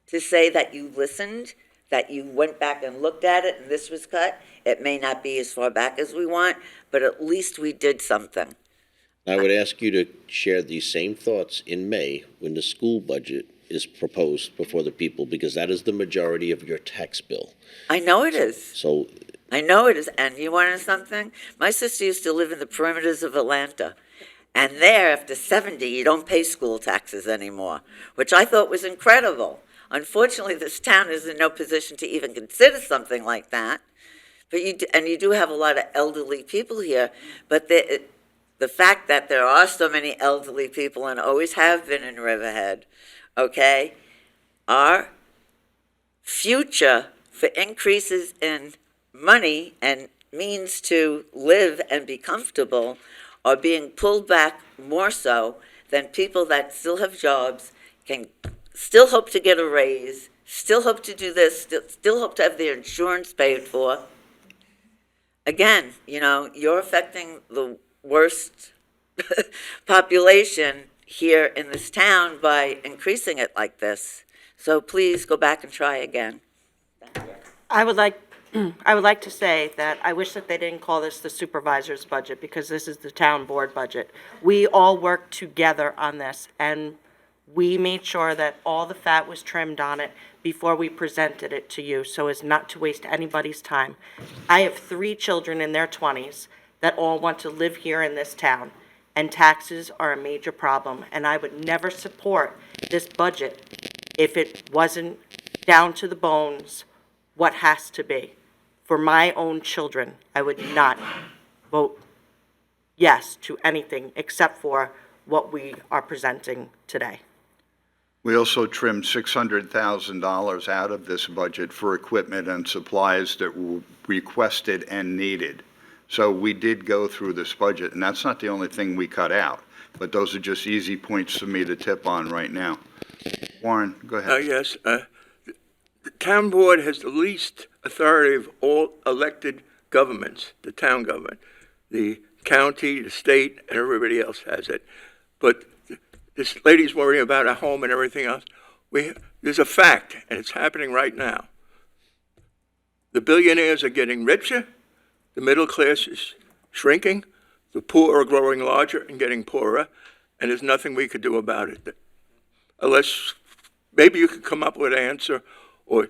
to say that you listened, that you went back and looked at it and this was cut. It may not be as far back as we want, but at least we did something. I would ask you to share these same thoughts in May when the school budget is proposed before the people, because that is the majority of your tax bill. I know it is. So I know it is. And you want to know something? My sister used to live in the perimeters of Atlanta. And there, after 70, you don't pay school taxes anymore, which I thought was incredible. Unfortunately, this town is in no position to even consider something like that. But you do have a lot of elderly people here. But the fact that there are so many elderly people and always have been in Riverhead, okay, our future for increases in money and means to live and be comfortable are being pulled back more so than people that still have jobs, can still hope to get a raise, still hope to do this, still hope to have their insurance paid for. Again, you're affecting the worst population here in this town by increasing it like this. So please go back and try again. I would like to say that I wish that they didn't call this the supervisor's budget, because this is the town board budget. We all worked together on this, and we made sure that all the fat was trimmed on it before we presented it to you, so as not to waste anybody's time. I have 3 children in their 20s that all want to live here in this town, and taxes are a major problem, and I would never support this budget if it wasn't down to the bones what has to be. For my own children, I would not vote yes to anything except for what we are presenting today. We also trimmed $600,000 out of this budget for equipment and supplies that were requested and needed. So we did go through this budget, and that's not the only thing we cut out, but those are just easy points for me to tip on right now. Warren, go ahead. Yes, the town board has the least authority of all elected governments, the town government. The county, the state, and everybody else has it. But this lady's worrying about a home and everything else. There's a fact, and it's happening right now. The billionaires are getting richer, the middle class is shrinking, the poor are growing larger and getting poorer, and there's nothing we could do about it. Unless maybe you could come up with an answer, or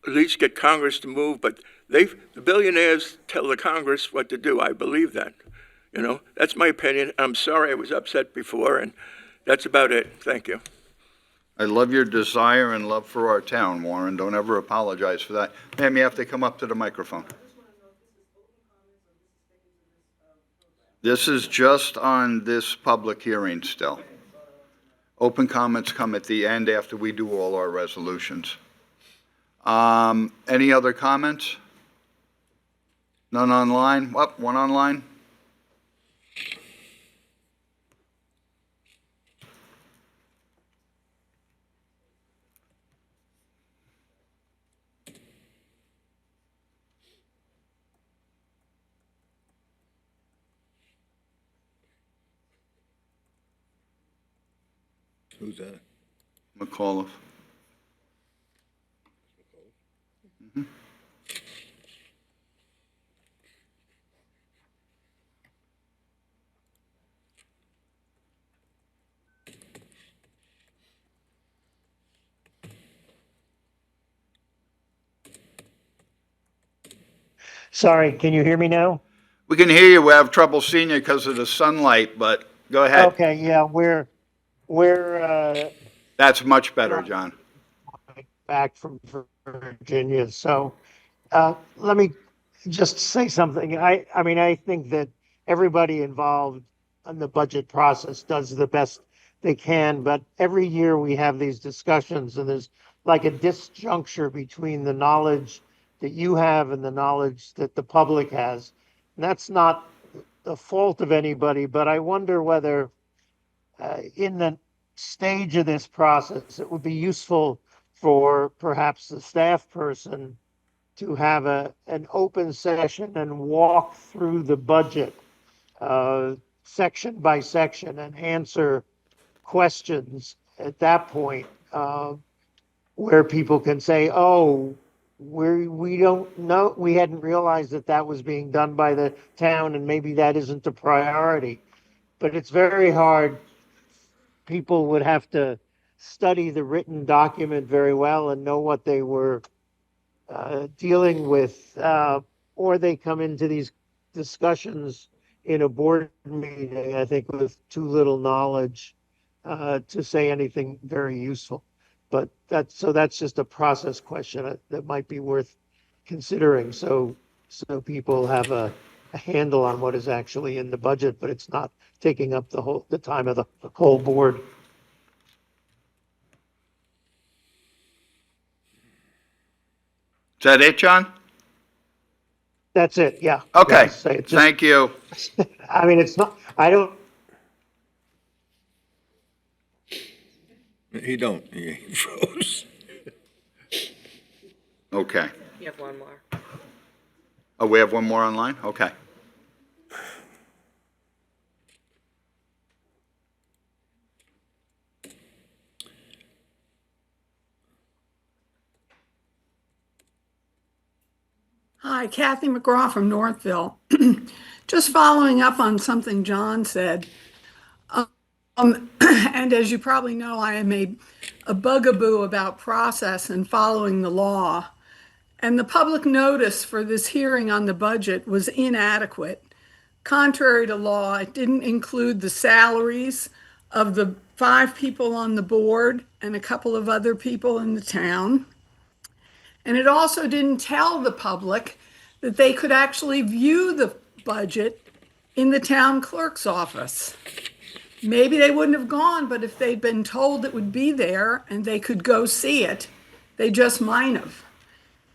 at least get Congress to move, but the billionaires tell the Congress what to do. I believe that. That's my opinion. I'm sorry I was upset before, and that's about it. Thank you. I love your desire and love for our town, Warren. Don't ever apologize for that. Ma'am, you have to come up to the microphone. This is just on this public hearing still. Open comments come at the end after we do all our resolutions. Any other comments? None online? One online? Who's that? McAuliffe. Mhm. Sorry, can you hear me now? We can hear you. We have trouble seeing you because of the sunlight, but go ahead. Okay, yeah, we're That's much better, John. back from Virginia, so let me just say something. I mean, I think that everybody involved in the budget process does the best they can, but every year we have these discussions, and there's like a disjuncture between the knowledge that you have and the knowledge that the public has. And that's not the fault of anybody, but I wonder whether in the stage of this process, it would be useful for perhaps the staff person to have an open session and walk through the budget section by section and answer questions at that point where people can say, oh, we don't know, we hadn't realized that that was being done by the town, and maybe that isn't a priority. But it's very hard. People would have to study the written document very well and know what they were dealing with, or they come into these discussions in a board meeting, I think, with too little knowledge to say anything very useful. But that's just a process question that might be worth considering. So people have a handle on what is actually in the budget, but it's not taking up the time of the whole board. Is that it, John? That's it, yeah. Okay, Yes, say it. thank you. I mean, it's not, I don't, He froze. Okay. You have one more. Oh, we have one more online? Okay. Hi, Kathy McGraw from Northville. Just following up on something John said. And as you probably know, I am a bugaboo about process and following the law. And the public notice for this hearing on the budget was inadequate. Contrary to law, it didn't include the salaries of the 5 people on the board and a couple of other people in the town. And it also didn't tell the public that they could actually view the budget in the town clerk's office. Maybe they wouldn't have gone, but if they'd been told it would be there and they could go see it, they just might have.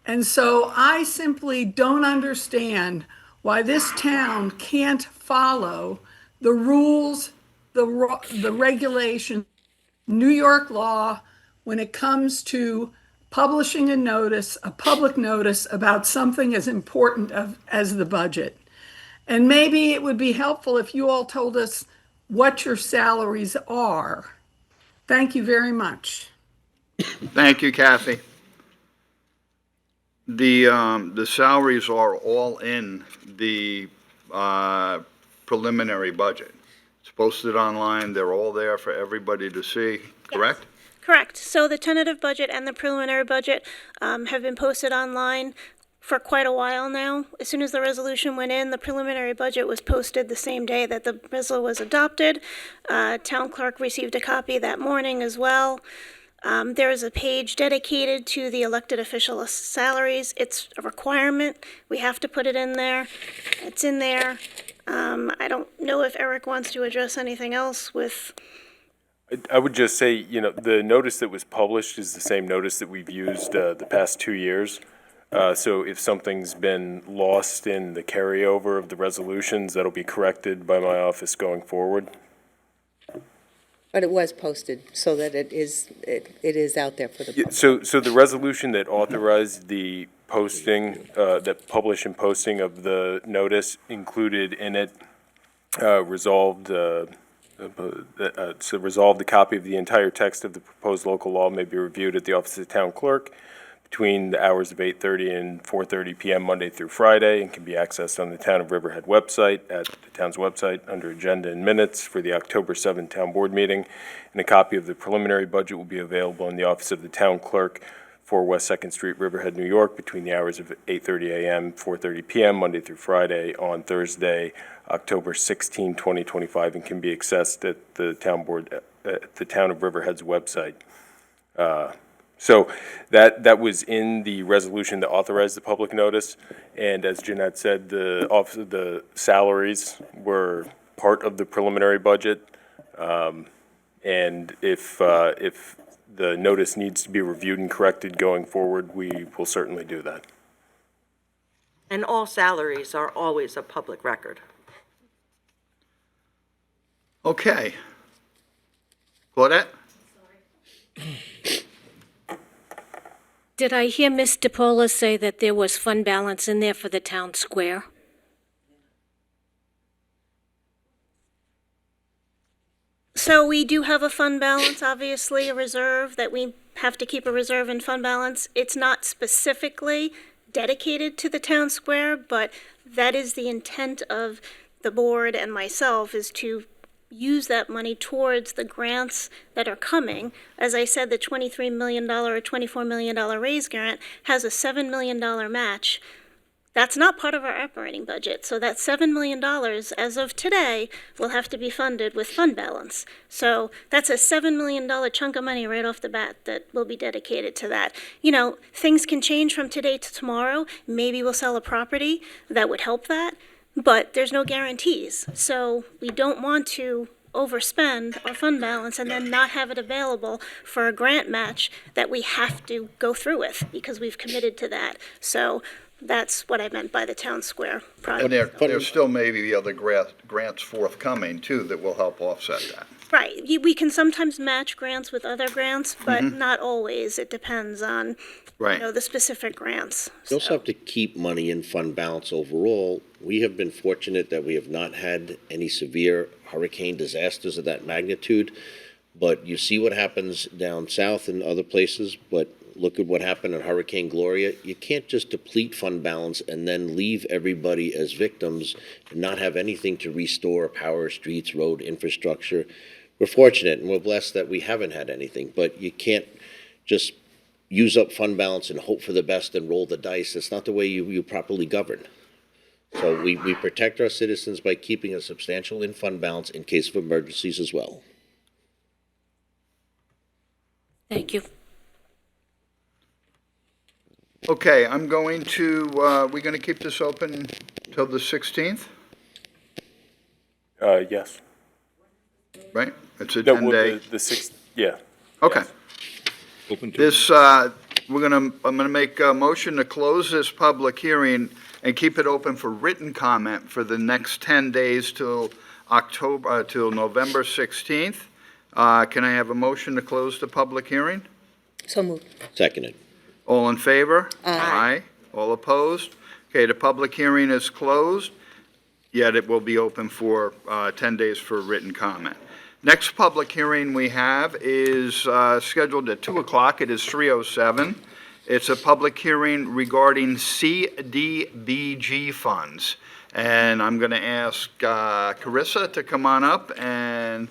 And so I simply don't understand why this town can't follow the rules, the regulation, New York law, when it comes to publishing a public notice about something as important as the budget. And maybe it would be helpful if you all told us what your salaries are. Thank you very much. Thank you, Kathy. The salaries are all in the preliminary budget. It's posted online. They're all there for everybody to see, correct? Yes. Correct. So the tentative budget and the preliminary budget have been posted online for quite a while now. As soon as the resolution went in, the preliminary budget was posted the same day that the resolution was adopted. Town clerk received a copy that morning as well. There is a page dedicated to the elected official salaries. It's a requirement. We have to put it in there. It's in there. I don't know if Eric wants to address anything else with... I would just say, the notice that was published is the same notice that we've used the past 2 years. So if something's been lost in the carryover of the resolutions, that'll be corrected by my office going forward. But it was posted so that it is out there for the public. So the resolution that authorized the posting, that publish and posting of the notice included in it resolved the copy of the entire text of the proposed local law may be reviewed at the office of the town clerk between the hours of 8:30 and 4:30 p.m. Monday through Friday, and can be accessed on the Town of Riverhead website, at the town's website, under Agenda and Minutes for the October 7th Town Board meeting. And a copy of the preliminary budget will be available in the office of the town clerk, 4 West 2nd Street, Riverhead, New York, between the hours of 8:30 a.m., 4:30 p.m., Monday through Friday, on Thursday, October 16, 2025, and can be accessed at the Town of Riverhead's website. So that was in the resolution that authorized the public notice, and as Jeanette said, the salaries were part of the preliminary budget, and if the notice needs to be reviewed and corrected going forward, we will certainly do that. And all salaries are always a public record. Okay. Claudette? Did I hear Ms. DePola say that there was fund balance in there for the town square? So we do have a fund balance, obviously, a reserve, that we have to keep a reserve in fund balance. It's not specifically dedicated to the town square, but that is the intent of the board and myself, is to use that money towards the grants that are coming. As I said, the $23 million or $24 million raise grant has a $7 million match. That's not part of our operating budget. So that $7 million, as of today, will have to be funded with fund balance. So that's a $7 million chunk of money right off the bat that will be dedicated to that. You know, things can change from today to tomorrow. Maybe we'll sell a property that would help that, but there's no guarantees. So we don't want to overspend our fund balance and then not have it available for a grant match that we have to go through with because we've committed to that. So that's what I meant by the town square project. And there still may be other grants forthcoming too that will help offset that. Right. We can sometimes match grants with other grants, but not always. It depends on, Right. you know, the specific grants. You also have to keep money in fund balance overall. We have been fortunate that we have not had any severe hurricane disasters of that magnitude, but you see what happens down south and other places, but look at what happened in Hurricane Gloria. You can't just deplete fund balance and then leave everybody as victims and not have anything to restore power, streets, road, infrastructure. We're fortunate and we're blessed that we haven't had anything, but you can't just use up fund balance and hope for the best and roll the dice. That's not the way you properly govern. So we protect our citizens by keeping a substantial in fund balance in case of emergencies as well. Thank you. Okay, I'm going to, we're going to keep this open till the 16th, Yes. right? It's a No, 10-day. the sixth, yeah. Okay. Open to. This, I'm gonna make a motion to close this public hearing and keep it open for written comment for the next 10 days till November 16th. Can I have a motion to close the public hearing? So moved. Seconded. All in favor? Aye. All opposed? Okay, the public hearing is closed, yet it will be open for 10 days for written comment. Next public hearing we have is scheduled at 2 o'clock. It is 3:07. It's a public hearing regarding CDBG funds. And I'm going to ask Carissa to come on up and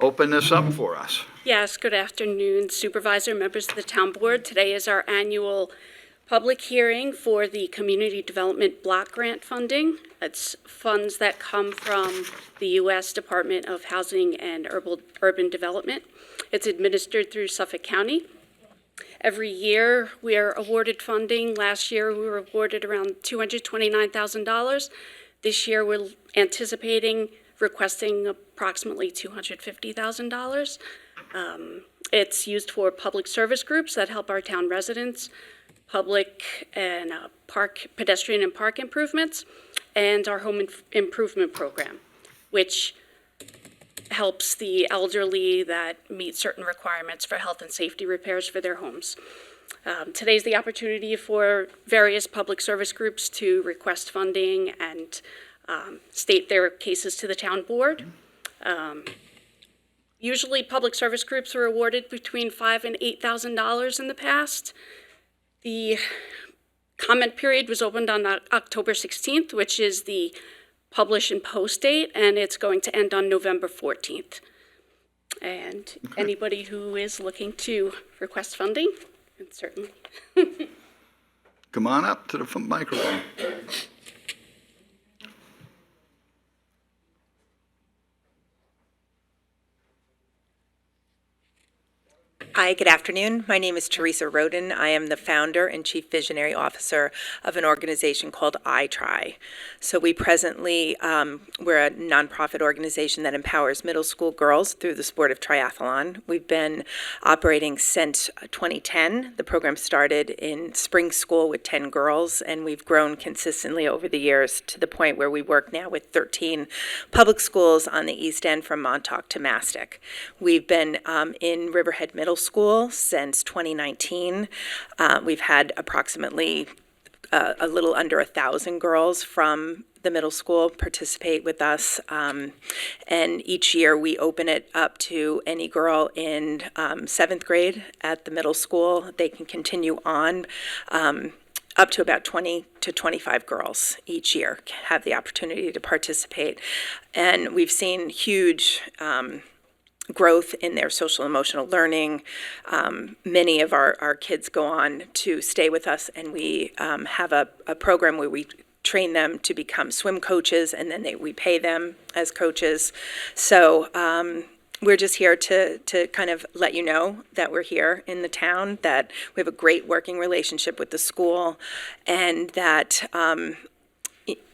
open this up for us. Yes, good afternoon, Supervisor, members of the Town Board. Today is our annual public hearing for the Community Development Block Grant funding. It's funds that come from the U.S. Department of Housing and Urban Development. It's administered through Suffolk County. Every year, we are awarded funding. Last year, we were awarded around $229,000. This year, we're anticipating requesting approximately $250,000. It's used for public service groups that help our town residents, public and pedestrian and park improvements, and our home improvement program, which helps the elderly that meet certain requirements for health and safety repairs for their homes. Today's the opportunity for various public service groups to request funding and state their cases to the town board. Usually, public service groups were awarded between $5,000 and $8,000 in the past. The comment period was opened on October 16th, which is the publish and post date, and it's going to end on November 14th. And anybody who is looking to request funding, can certainly. Come on up to the microphone. Hi, good afternoon. My name is Teresa Roden. I am the founder and chief visionary officer of an organization called iTry. So we presently, we're a nonprofit organization that empowers middle school girls through the sport of triathlon. We've been operating since 2010. The program started in spring school with 10 girls, and we've grown consistently over the years to the point where we work now with 13 public schools on the East End from Montauk to Mastic. We've been in Riverhead Middle School since 2019. We've had approximately a little under 1,000 girls from the middle school participate with us. And each year we open it up to any girl in 7th grade at the middle school. They can continue on. Up to about 20 to 25 girls each year have the opportunity to participate. And we've seen huge growth in their social emotional learning. Many of our kids go on to stay with us, and we have a program where we train them to become swim coaches, and then we pay them as coaches. So we're just here to kind of let you know that we're here in the town, that we have a great working relationship with the school, and that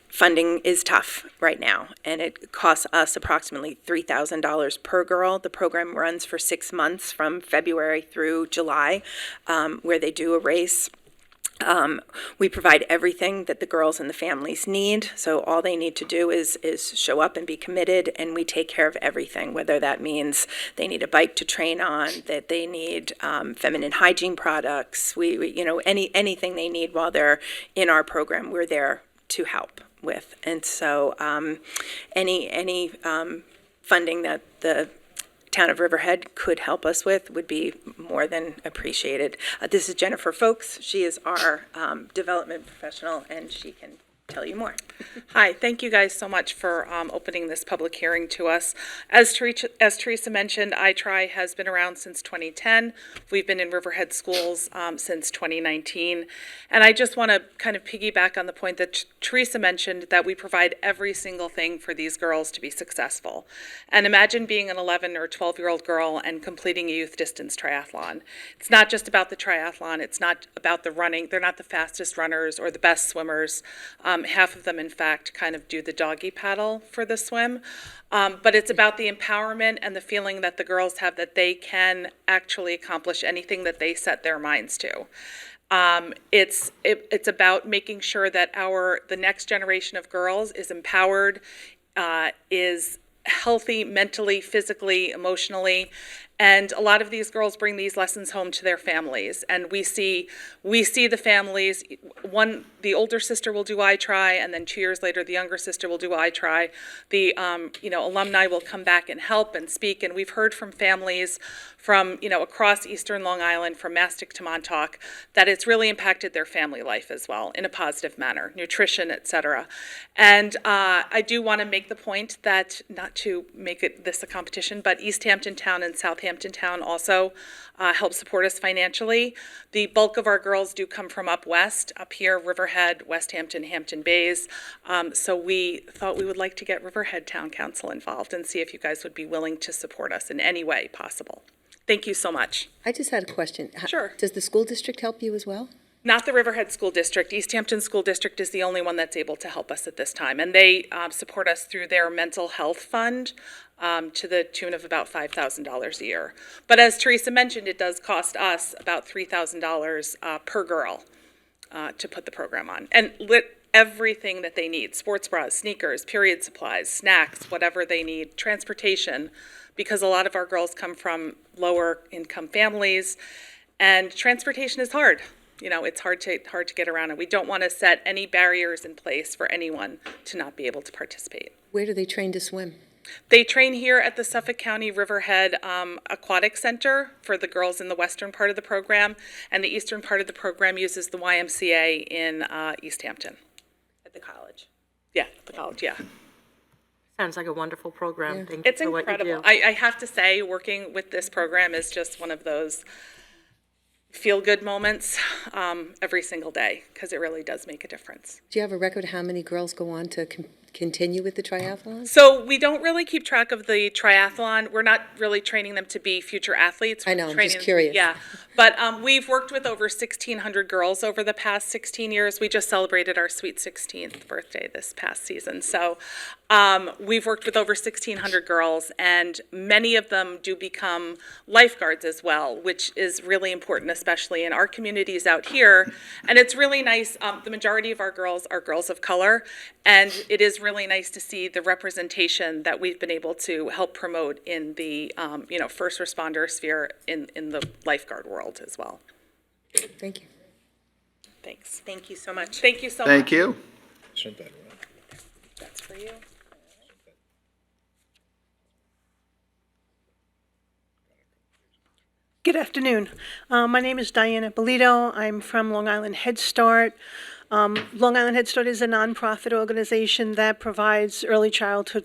funding is tough right now, and it costs us approximately $3,000 per girl. The program runs for 6 months from February through July, where they do a race. We provide everything that the girls and the families need, so all they need to do is show up and be committed, and we take care of everything, whether that means they need a bike to train on, that they need feminine hygiene products, anything they need while they're in our program, we're there to help with. And so any funding that the Town of Riverhead could help us with would be more than appreciated. This is Jennifer Folks. She is our development professional, and she can tell you more. Hi, thank you guys so much for opening this public hearing to us. As Teresa mentioned, iTry has been around since 2010. We've been in Riverhead schools since 2019. And I just want to kind of piggyback on the point that Teresa mentioned, that we provide every single thing for these girls to be successful. And imagine being an 11 or 12-year-old girl and completing a youth distance triathlon. It's not just about the triathlon. It's not about the running. They're not the fastest runners or the best swimmers. Half of them, in fact, kind of do the doggy paddle for the swim. But it's about the empowerment and the feeling that the girls have that they can actually accomplish anything that they set their minds to. It's about making sure that the next generation of girls is empowered, is healthy mentally, physically, emotionally. And a lot of these girls bring these lessons home to their families. And we see the families, the older sister will do iTry, and then 2 years later, the younger sister will do iTry. The alumni will come back and help and speak. And we've heard from families from, across Eastern Long Island, from Mastic to Montauk, that it's really impacted their family life as well in a positive manner, nutrition, et cetera. And I do want to make the point that, not to make this a competition, but East Hampton Town and Southampton Town also help support us financially. The bulk of our girls do come from up west, up here, Riverhead, West Hampton, Hampton Bays. So we thought we would like to get Riverhead Town Council involved and see if you guys would be willing to support us in any way possible. Thank you so much. I just had a question. Sure. Does the school district help you as well? Not the Riverhead School District. East Hampton School District is the only one that's able to help us at this time. And they support us through their mental health fund to the tune of about $5,000 a year. But as Teresa mentioned, it does cost us about $3,000 per girl to put the program on. And everything that they need, sports bras, sneakers, period supplies, snacks, whatever they need, transportation, because a lot of our girls come from lower income families, and transportation is hard. It's hard to get around, and we don't want to set any barriers in place for anyone to not be able to participate. Where do they train to swim? They train here at the Suffolk County Riverhead Aquatic Center for the girls in the western part of the program, and the eastern part of the program uses the YMCA in East Hampton. At the college. Yeah, at the college, yeah. Sounds like a wonderful program. Yeah. Thank you It's for what you incredible. do. I have to say, working with this program is just one of those feel-good moments every single day, because it really does make a difference. Do you have a record how many girls go on to continue with the triathlon? So we don't really keep track of the triathlon. We're not really training them to be future athletes. I know, I'm just curious. Yeah, but we've worked with over 1,600 girls over the past 16 years. We just celebrated our sweet 16th birthday this past season. So we've worked with over 1,600 girls, and many of them do become lifeguards as well, which is really important, especially in our communities out here. And it's really nice. The majority of our girls are girls of color, and it is really nice to see the representation that we've been able to help promote in the first responder sphere in the lifeguard world as well. Thank you. Thanks. Thank you so much. Thank you so much. Thank you. Sent that around. That's for you. Good afternoon. My name is Diana Bolito. I'm from Long Island Head Start. Long Island Head Start is a nonprofit organization that provides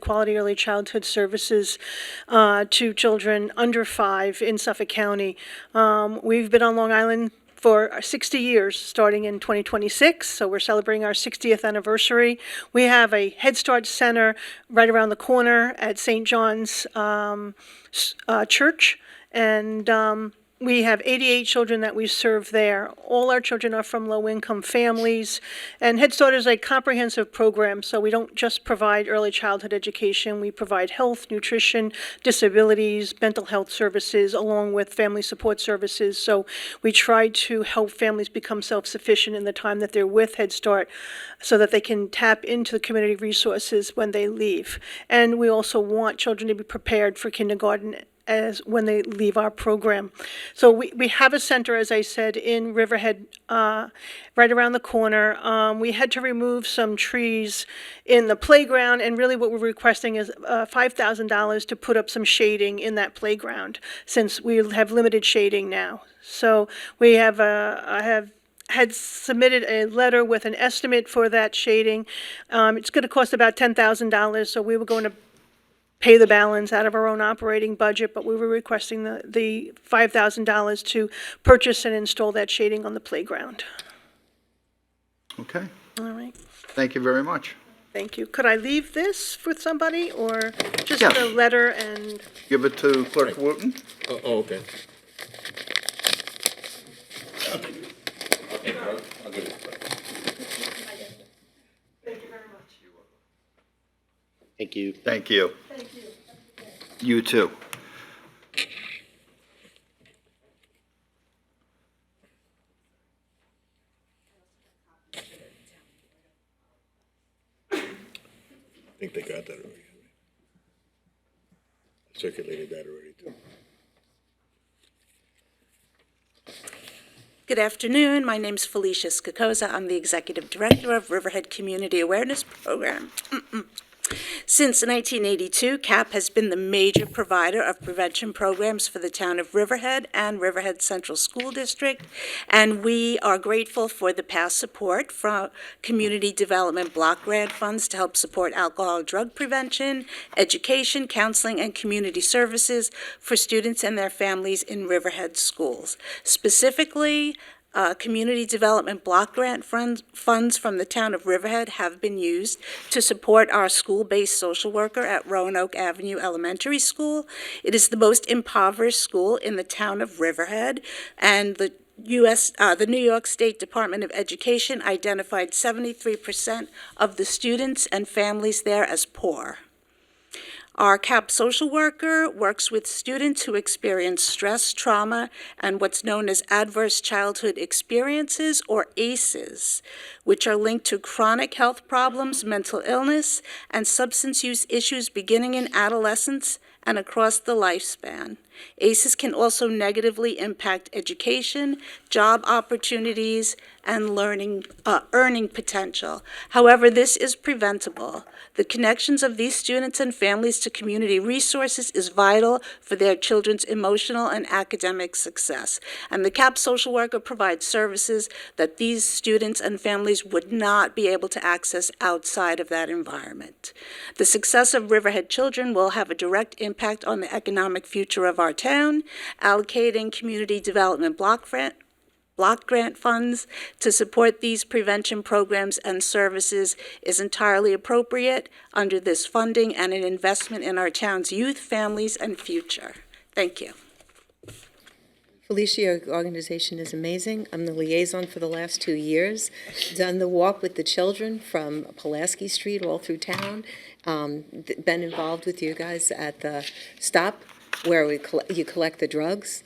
quality early childhood services to children under 5 in Suffolk County. We've been on Long Island for 60 years, starting in 2026, so we're celebrating our 60th anniversary. We have a Head Start Center right around the corner at St. John's Church, and we have 88 children that we serve there. All our children are from low-income families, and Head Start is a comprehensive program, so we don't just provide early childhood education. We provide health, nutrition, disabilities, mental health services, along with family support services. So we try to help families become self-sufficient in the time that they're with Head Start so that they can tap into the community resources when they leave. And we also want children to be prepared for kindergarten as when they leave our program. So we have a center, as I said, in Riverhead, right around the corner. We had to remove some trees in the playground, and really what we're requesting is $5,000 to put up some shading in that playground, since we have limited shading now. So we have had submitted a letter with an estimate for that shading. It's going to cost about $10,000, so we were going to pay the balance out of our own operating budget, but we were requesting the $5,000 to purchase and install that shading on the playground. Okay, All right, thank you very much. thank you. Could I leave this with somebody, or just Yes. the letter and? Give it to Clerk Wooten. Oh, okay. Thank you. Thank you. Thank you. You too. I think they got that already. Circulated that already, too. Good afternoon. My name's Felicia Skakoza. I'm the Executive Director of Riverhead Community Awareness Program. Since 1982, CAP has been the major provider of prevention programs for the town of Riverhead and Riverhead Central School District, and we are grateful for the past support from Community Development Block Grant funds to help support alcohol and drug prevention, education, counseling, and community services for students and their families in Riverhead schools. Specifically, Community Development Block Grant funds from the town of Riverhead have been used to support our school-based social worker at Roanoke Avenue Elementary School. It is the most impoverished school in the town of Riverhead, and the New York State Department of Education identified 73% of the students and families there as poor. Our CAP social worker works with students who experience stress, trauma, and what's known as adverse childhood experiences, or ACEs, which are linked to chronic health problems, mental illness, and substance use issues beginning in adolescence and across the lifespan. ACEs can also negatively impact education, job opportunities, and earning potential. However, this is preventable. The connections of these students and families to community resources is vital for their children's emotional and academic success. And the CAP social worker provides services that these students and families would not be able to access outside of that environment. The success of Riverhead children will have a direct impact on the economic future of our town. Allocating community development block grant funds to support these prevention programs and services is entirely appropriate under this funding and an investment in our town's youth, families, and future. Thank you. Felicia, your organization is amazing. I'm the liaison for the last 2 years. Done the walk with the children from Pulaski Street all through town. Been involved with you guys at the stop where you collect the drugs,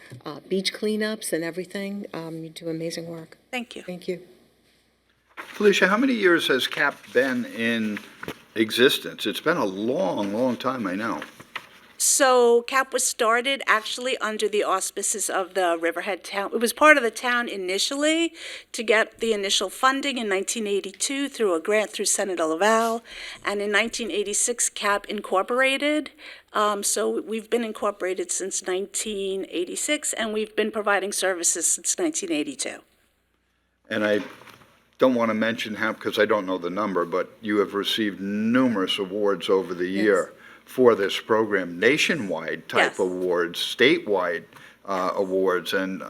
beach cleanups and everything. You do amazing work. Thank you. Thank you. Felicia, how many years has CAP been in existence? It's been a long, long time, I know. So CAP was started actually under the auspices of the Riverhead town. It was part of the town initially to get the initial funding in 1982 through a grant through Senator Laval. And in 1986, CAP incorporated. So we've been incorporated since 1986, and we've been providing services since 1982. And I don't want to mention how, because I don't know the number, but you have received numerous awards over the year for this program, nationwide type awards, statewide awards, and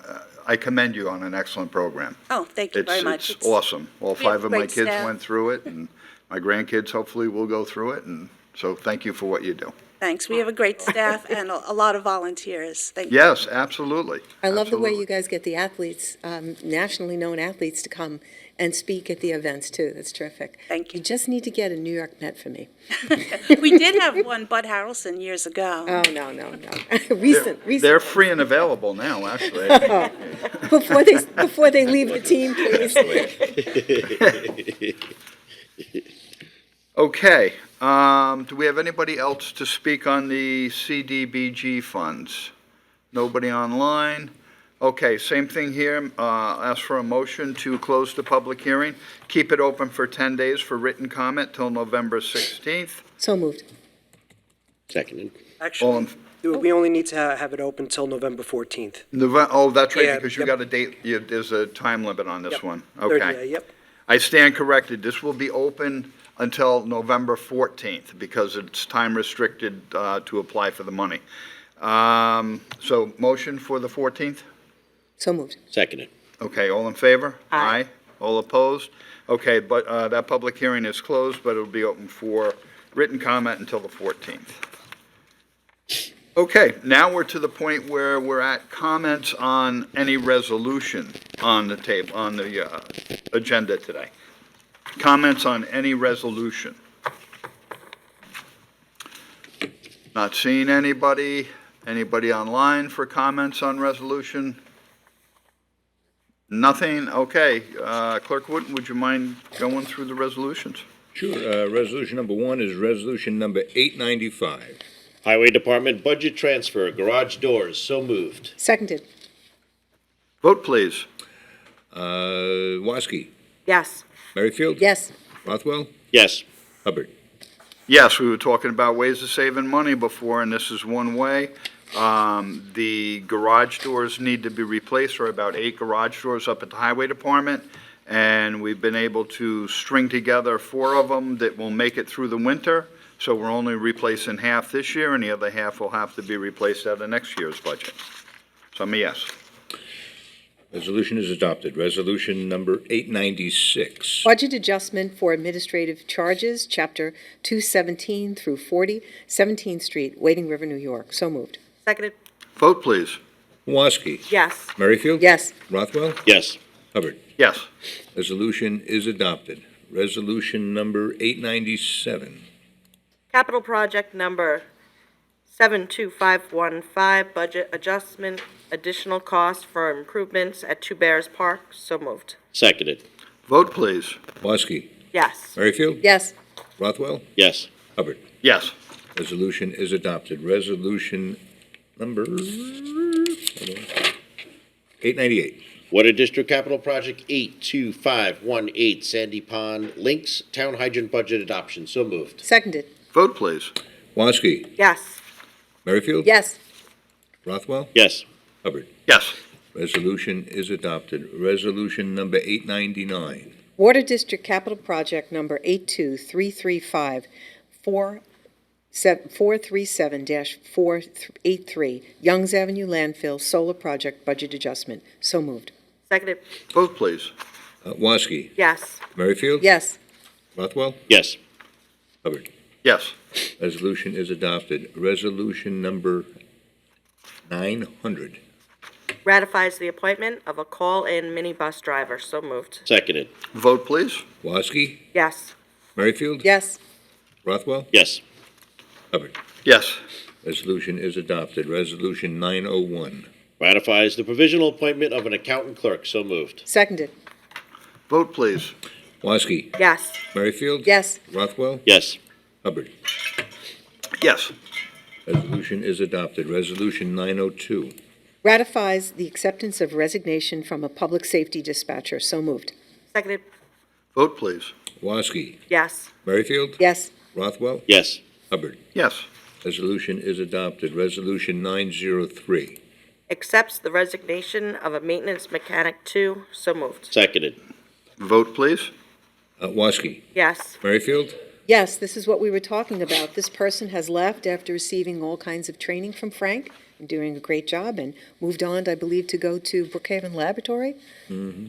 I commend you on an excellent program. Oh, thank you very much. It's awesome. All we have 5 of my great kids staff. went through it, and my grandkids hopefully will go through it, and so thank you for what you do. Thanks. We have a great staff and a lot of volunteers. Thank you. Yes, absolutely. I love the way Absolutely. you guys get the athletes, nationally known athletes, to come and speak at the events too. That's terrific. Thank You just need to get a New York Met for me. We did have one, Bud Harrelson, years ago. Oh, no. Recent. They're free and available now, actually. Before they leave the team, please. Okay, do we have anybody else to speak on the CDBG funds? Nobody online? Okay, same thing here, ask for a motion to close the public hearing, keep it open for 10 days for written comment till November 16th. So moved. Seconded. All Actually, in- we only need to have it open till November 14th. Oh, that's right, Yeah, because you yep. got a date, there's a time limit on this Yep. one. 30 Okay. day, Yep. I stand corrected. This will be open until November 14th because it's time restricted to apply for the money. So motion for the 14th? So moved. Seconded. Okay, all in favor? Aye. All opposed? Okay, but that public hearing is closed, but it'll be open for written comment until the 14th. Okay, now we're to the point where we're at comments on any resolution on the table, on the agenda today. Comments on any resolution? Not seeing anybody. Anybody online for comments on resolution? Nothing? Okay. Clerk Wooten, would you mind going through the resolutions? Sure. Resolution number 1 is resolution number 895. Highway Department budget transfer, garage doors, so moved. Seconded. Vote, please. Woski, Yes. Merrifield, Yes. Rothwell, Yes. Hubbard. Yes, we were talking about ways of saving money before, and this is one way. The garage doors need to be replaced. There are about 8 garage doors up at the Highway Department, and we've been able to string together 4 of them that will make it through the winter. So we're only replacing half this year, and the other half will have to be replaced out of next year's budget. So I'm a yes. Resolution is adopted. Resolution number 896. Budget adjustment for administrative charges, Chapter 217 through 40, 17th Street, Wading River, New York. So moved. Seconded. Vote, please. Woski, Yes. Merrifield, Yes. Rothwell, Yes. Hubbard. Yes. Resolution is adopted. Resolution number 897. Capital project number 72515, budget adjustment, additional cost for improvements at Two Bears Park. So moved. Seconded. Vote, please. Woski, Yes. Merrifield, Yes. Rothwell, Yes. Hubbard. Yes. Resolution is adopted. Resolution number 898. Water District Capital Project 82518, Sandy Pond Links, Town Hydrant Budget Adoption, so moved. Seconded. Vote, please. Woski, Yes. Merrifield, Yes. Rothwell, Yes. Hubbard. Yes. Resolution is adopted. Resolution number 899. Water District Capital Project Number 82335, 437-483, Youngs Avenue Landfill Solar Project Budget Adjustment. So moved. Seconded. Vote, please. Woski, Yes. Merrifield, Yes. Rothwell, Yes. Hubbard. Yes. Resolution is adopted. Resolution number 900. Ratifies the appointment of a call-in minibus driver. So moved. Seconded. Vote, please. Woski, Yes. Merrifield, Yes. Rothwell, Yes. Hubbard. Yes. Resolution is adopted. Resolution 901. Ratifies the provisional appointment of an accountant clerk, so moved. Seconded. Vote, please. Woski, Yes. Merrifield, Yes. Rothwell, Yes. Hubbard. Yes. Resolution is adopted. Resolution 902. Ratifies the acceptance of resignation from a public safety dispatcher. So moved. Seconded. Vote, please. Woski. Yes. Merrifield. Yes. Rothwell. Yes. Hubbard. Yes. Resolution is adopted. Resolution 903. Accepts the resignation of a maintenance mechanic 2. So moved. Seconded. Vote, please. Woski. Yes. Merrifield. Yes, this is what we were talking about. This person has left after receiving all kinds of training from Frank and doing a great job and moved on, I believe, to go to Brookhaven Laboratory.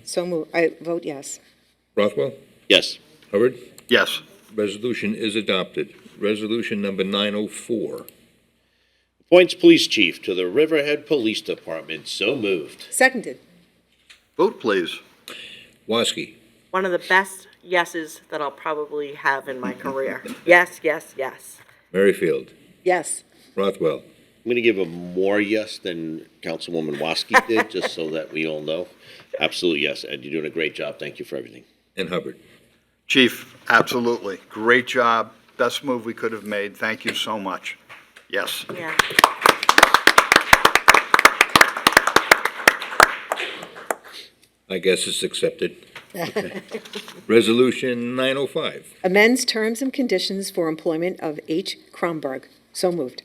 So I vote yes. Rothwell. Yes. Hubbard. Yes. Resolution is adopted. Resolution number 904. Appoints police chief to the Riverhead Police Department. So moved. Seconded. Vote, please. Woski. One of the best yeses that I'll probably have in my career. Yes, yes, yes. Merrifield. Yes. Rothwell. I'm going to give a more yes than Councilwoman Woski did, just so that we all know. Absolutely yes, Ed. You're doing a great job. Thank you for everything. And Hubbard. Chief, absolutely. Great job. Best move we could have made. Thank you so much. Yes. Yeah. I guess it's accepted. Resolution 905. Amends terms and conditions for employment of H. Kronberg. So moved.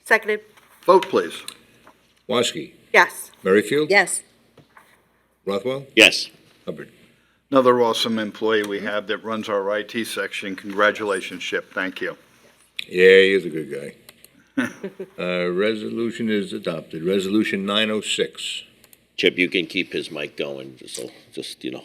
Seconded. Vote, please. Woski. Yes. Merrifield. Yes. Rothwell. Yes. Hubbard. Another awesome employee we have that runs our IT section. Congratulations, Chip. Thank you. Yeah, he is a good guy. Resolution is adopted. Resolution 906. Chip, you can keep his mic going, just you know.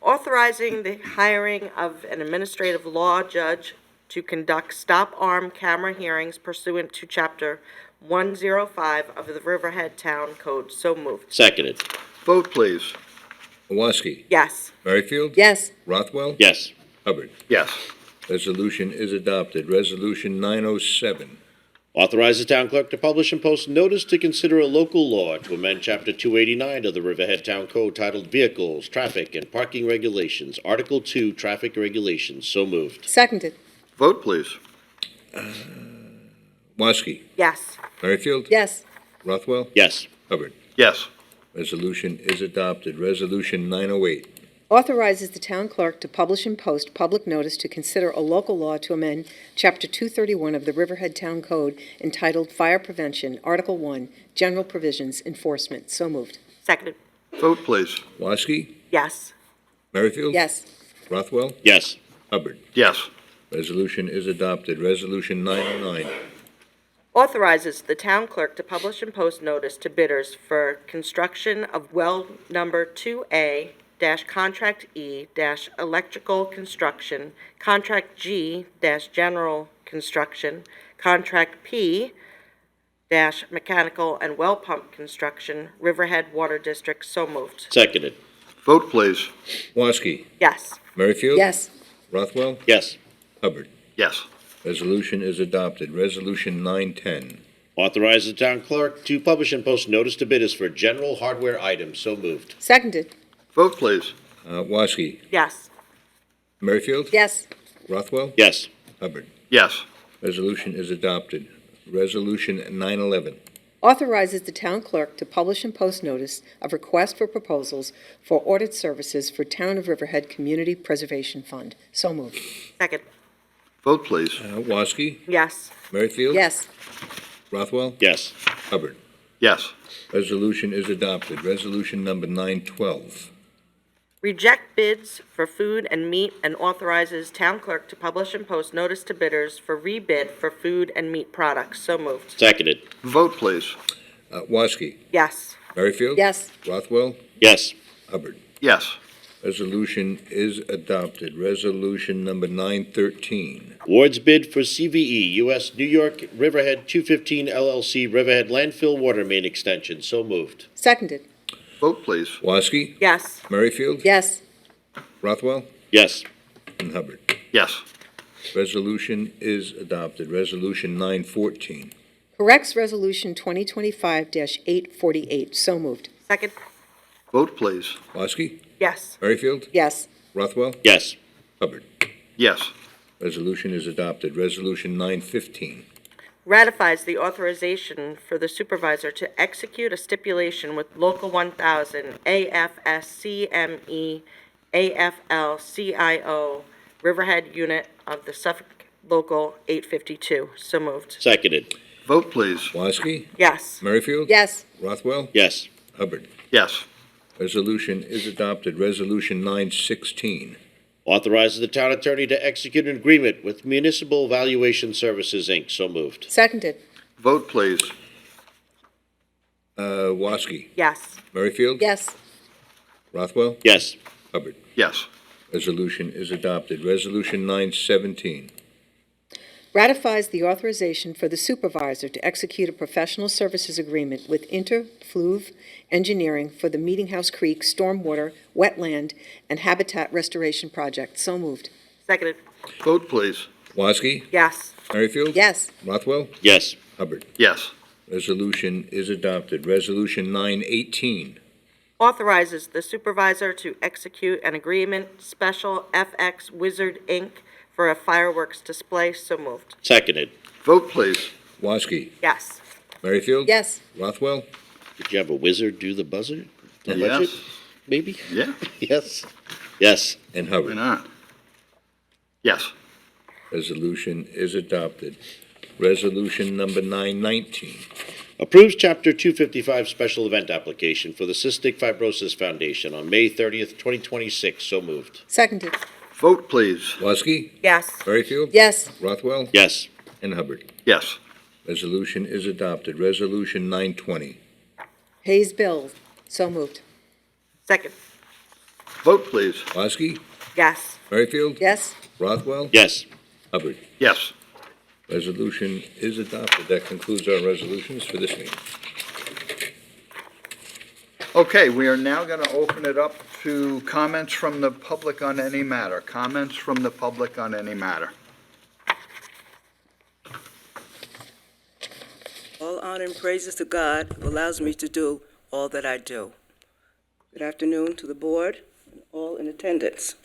Authorizing the hiring of an administrative law judge to conduct stop-arm camera hearings pursuant to Chapter 105 of the Riverhead Town Code. So moved. Seconded. Vote, please. Woski. Yes. Merrifield. Yes. Rothwell. Yes. Hubbard. Yes. Resolution is adopted. Resolution 907. Authorize the town clerk to publish and post notice to consider a local law to amend Chapter 289 of the Riverhead Town Code titled Vehicles, Traffic, and Parking Regulations, Article 2, Traffic Regulations. So moved. Seconded. Vote, please. Woski. Yes. Merrifield. Yes. Rothwell. Yes. Hubbard. Yes. Resolution is adopted. Resolution 908. Authorizes the town clerk to publish and post public notice to consider a local law to amend Chapter 231 of the Riverhead Town Code entitled Fire Prevention, Article 1, General Provisions, Enforcement. So moved. Seconded. Vote, please. Woski. Yes. Merrifield. Yes. Rothwell. Yes. Hubbard. Yes. Resolution is adopted. Resolution 909. Authorizes the town clerk to publish and post notice to bidders for construction of well number 2A Contract E Electrical Construction, Contract G General Construction, Contract P Mechanical and Well Pump Construction, Riverhead Water District. So moved. Seconded. Vote, please. Woski. Yes. Merrifield. Yes. Rothwell. Yes. Hubbard. Yes. Resolution is adopted. Resolution 910. Authorize the town clerk to publish and post notice to bidders for general hardware items. So moved. Seconded. Vote, please. Woski. Yes. Merrifield. Yes. Rothwell. Yes. Hubbard. Yes. Resolution is adopted. Resolution 911. Authorizes the town clerk to publish and post notice of request for proposals for audit services for Town of Riverhead Community Preservation Fund. So moved. Second. Vote, please. Woski. Yes. Merrifield. Yes. Rothwell. Yes. Hubbard. Yes. Resolution is adopted. Resolution number 912. Reject bids for food and meat and authorizes town clerk to publish and post notice to bidders for rebid for food and meat products. So moved. Seconded. Vote, please. Woski. Yes. Merrifield. Yes. Rothwell. Yes. Hubbard. Yes. Resolution is adopted. Resolution number 913. Awards bid for CVE, U.S. New York Riverhead 215 LLC Riverhead Landfill Water Main Extension. So moved. Seconded. Vote, please. Woski. Yes. Merrifield. Yes. Rothwell. Yes. And Hubbard. Yes. Resolution is adopted. Resolution 914. Corrects Resolution 2025-848. So moved. Second. Vote, please. Woski. Yes. Merrifield. Yes. Rothwell. Yes. Hubbard. Yes. Resolution is adopted. Resolution 915. Ratifies the authorization for the supervisor to execute a stipulation with Local 1000, AFSCME, AFL-CIO, Riverhead Unit of the Suffolk Local 852. So moved. Seconded. Vote, please. Woski? Yes. Merrifield? Yes. Rothwell? Yes. Hubbard? Yes. Resolution is adopted. Resolution 916. Authorizes the town attorney to execute an agreement with Municipal Valuation Services, Inc. So moved. Seconded. Vote, please. Woski? Yes. Merrifield? Yes. Rothwell? Yes. Hubbard? Yes. Resolution is adopted. Resolution 917. Ratifies the authorization for the supervisor to execute a professional services agreement with Interfluve Engineering for the Meeting House Creek Stormwater, Wetland, and Habitat Restoration Project. So moved. Seconded. Vote, please. Woski? Yes. Merrifield? Yes. Rothwell? Yes. Hubbard? Yes. Resolution is adopted. Resolution 918. Authorizes the supervisor to execute an agreement, Special FX Wizard, Inc., for a fireworks display. So moved. Seconded. Vote, please. Woski? Yes. Merrifield? Yes. Rothwell? Did you have a wizard do the buzzer? The Yes. budget? Maybe? Yeah. Yes. Yes. And Why Hubbard? not? Yes. Resolution is adopted. Resolution number 919. Approves Chapter 255 special event application for the Cystic Fibrosis Foundation on May 30th, 2026. So moved. Seconded. Vote, please. Woski? Yes. Merrifield? Yes. Rothwell? Yes. And Hubbard? Yes. Resolution is adopted. Resolution 920. Hayes Bills. So moved. Second. Vote, please. Woski? Yes. Merrifield? Yes. Rothwell? Yes. Hubbard? Yes. Resolution is adopted. That concludes our resolutions for this meeting. Okay, we are now going to open it up to comments from the public on any matter. Comments from the public on any matter. All honor and praises to God who allows me to do all that I do. Good afternoon to the board and all in attendance.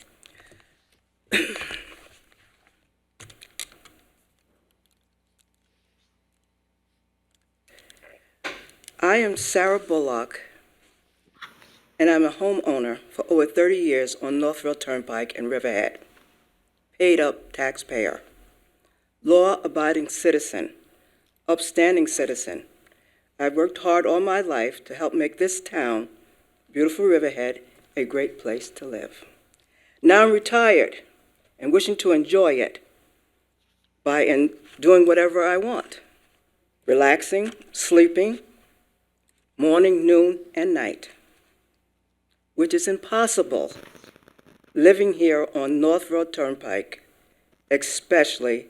I am Sarah Bullock, and I'm a homeowner for over 30 years on Northville Turnpike in Riverhead. Paid-up taxpayer, law-abiding citizen, upstanding citizen. I've worked hard all my life to help make this town, beautiful Riverhead, a great place to live. Now I'm retired and wishing to enjoy it by doing whatever I want, relaxing, sleeping, morning, noon, and night, which is impossible living here on Northville Turnpike, especially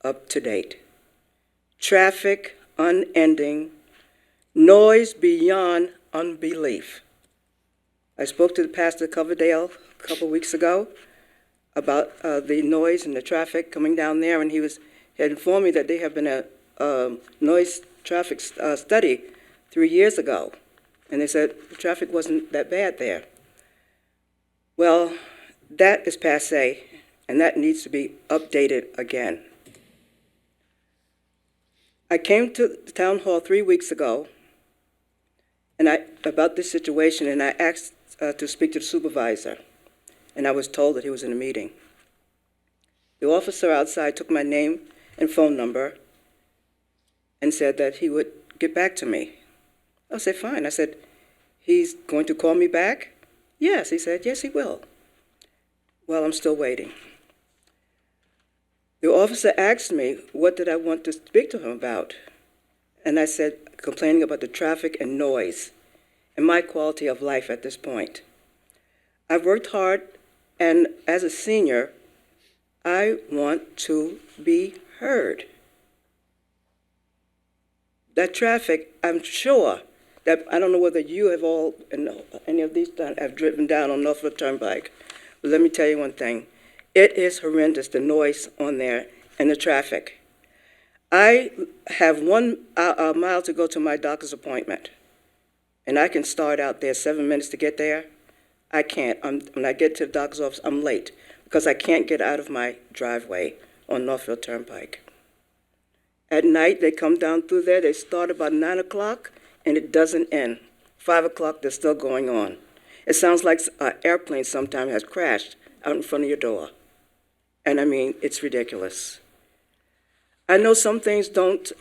up to date. Traffic unending, noise beyond unbelief. I spoke to Pastor Coverdale a couple weeks ago about the noise and the traffic coming down there, and he had informed me that they have been a noise traffic study 3 years ago, and they said the traffic wasn't that bad there. Well, that is passé, and that needs to be updated again. I came to the town hall 3 weeks ago and about this situation, and I asked to speak to the supervisor, and I was told that he was in a meeting. The officer outside took my name and phone number and said that he would get back to me. I said, fine. I said, he's going to call me back? Yes, he said, yes, he will. Well, I'm still waiting. The officer asked me what did I want to speak to him about, and I said, complaining about the traffic and noise and my quality of life at this point. I've worked hard, and as a senior, I want to be heard. That traffic, I'm sure, that I don't know whether you have all, and any of these have driven down on Northville Turnpike, but let me tell you one thing. It is horrendous, the noise on there and the traffic. I have 1 mile to go to my doctor's appointment, and I can start out there 7 minutes to get there. I can't. When I get to the doctor's office, I'm late because I can't get out of my driveway on Northville Turnpike. At night, they come down through there, they start about 9 o'clock, and it doesn't end. 5 o'clock, they're still going on. It sounds like an airplane sometime has crashed out in front of your door. And I mean, it's ridiculous. I know some things don't,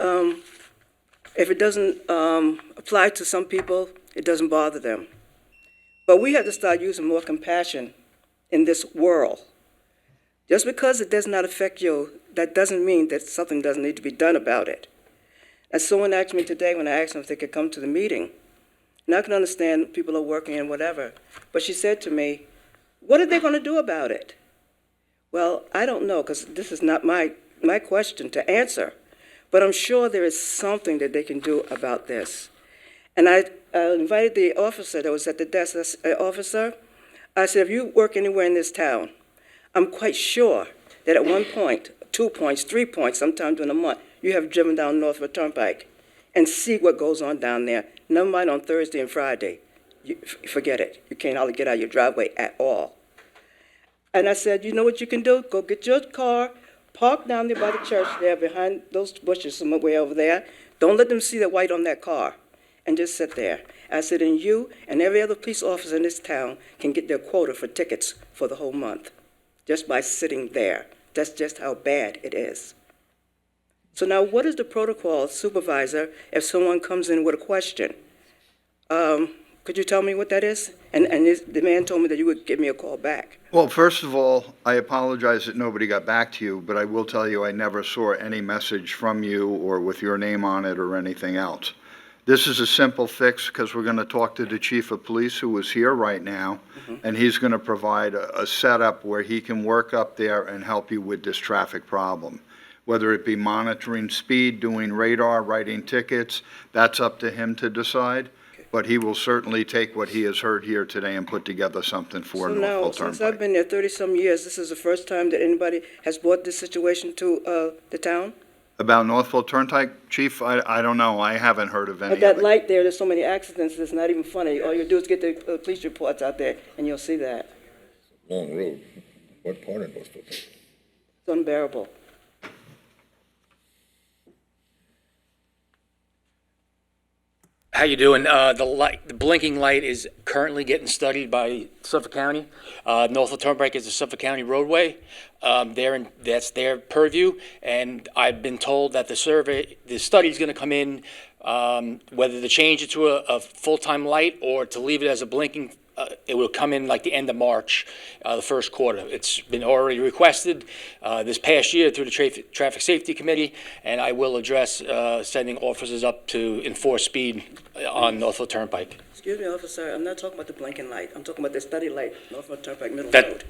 if it doesn't apply to some people, it doesn't bother them. But we have to start using more compassion in this world. Just because it does not affect you, that doesn't mean that something doesn't need to be done about it. And someone asked me today when I asked them if they could come to the meeting, and I can understand people are working and whatever, but she said to me, what are they going to do about it? Well, I don't know, because this is not my question to answer, but I'm sure there is something that they can do about this. And I invited the officer that was at the desk, officer, I said, if you work anywhere in this town, I'm quite sure that at one point, 2 points, 3 points, sometime during the month, you have driven down Northville Turnpike and see what goes on down there. Never mind on Thursday and Friday. Forget it. You can't hardly get out of your driveway at all. And I said, you know what you can do? Go get your car, park down there by the church there behind those bushes somewhere over there. Don't let them see the white on that car. And just sit there. I said, and you and every other police officer in this town can get their quota for tickets for the whole month just by sitting there. That's just how bad it is. So now what is the protocol, supervisor, if someone comes in with a question? Could you tell me what that is? And the man told me that you would give me a call back. Well, first of all, I apologize that nobody got back to you, but I will tell you I never saw any message from you or with your name on it or anything else. This is a simple fix because we're going to talk to the chief of police who is here right now, and he's going to provide a setup where he can work up there and help you with this traffic problem. Whether it be monitoring speed, doing radar, writing tickets, that's up to him to decide. But he will certainly take what he has heard here today and put together something for Northville Turnpike. So now, since I've been there 30-some years, this is the first time that anybody has brought this situation to the town? About Northville Turnpike, Chief, I don't know. I haven't heard of any But of that it. light there, there's so many accidents, it's not even funny. All you do is get the police reports out there, and you'll see that. Long road. What part of Northville? It's unbearable. How you doing? The blinking light is currently getting studied by Suffolk County. Northville Turnpike is a Suffolk County roadway. That's their purview, and I've been told that the study's going to come in whether to change it to a full-time light or to leave it as a blinking. It will come in like the end of March, the first quarter. It's been already requested this past year through the Traffic Safety Committee, and I will address sending officers up to enforce speed on Northville Turnpike. Excuse me, officer, I'm not talking about the blinking light. I'm talking about the study light, Northville Turnpike Middle Road.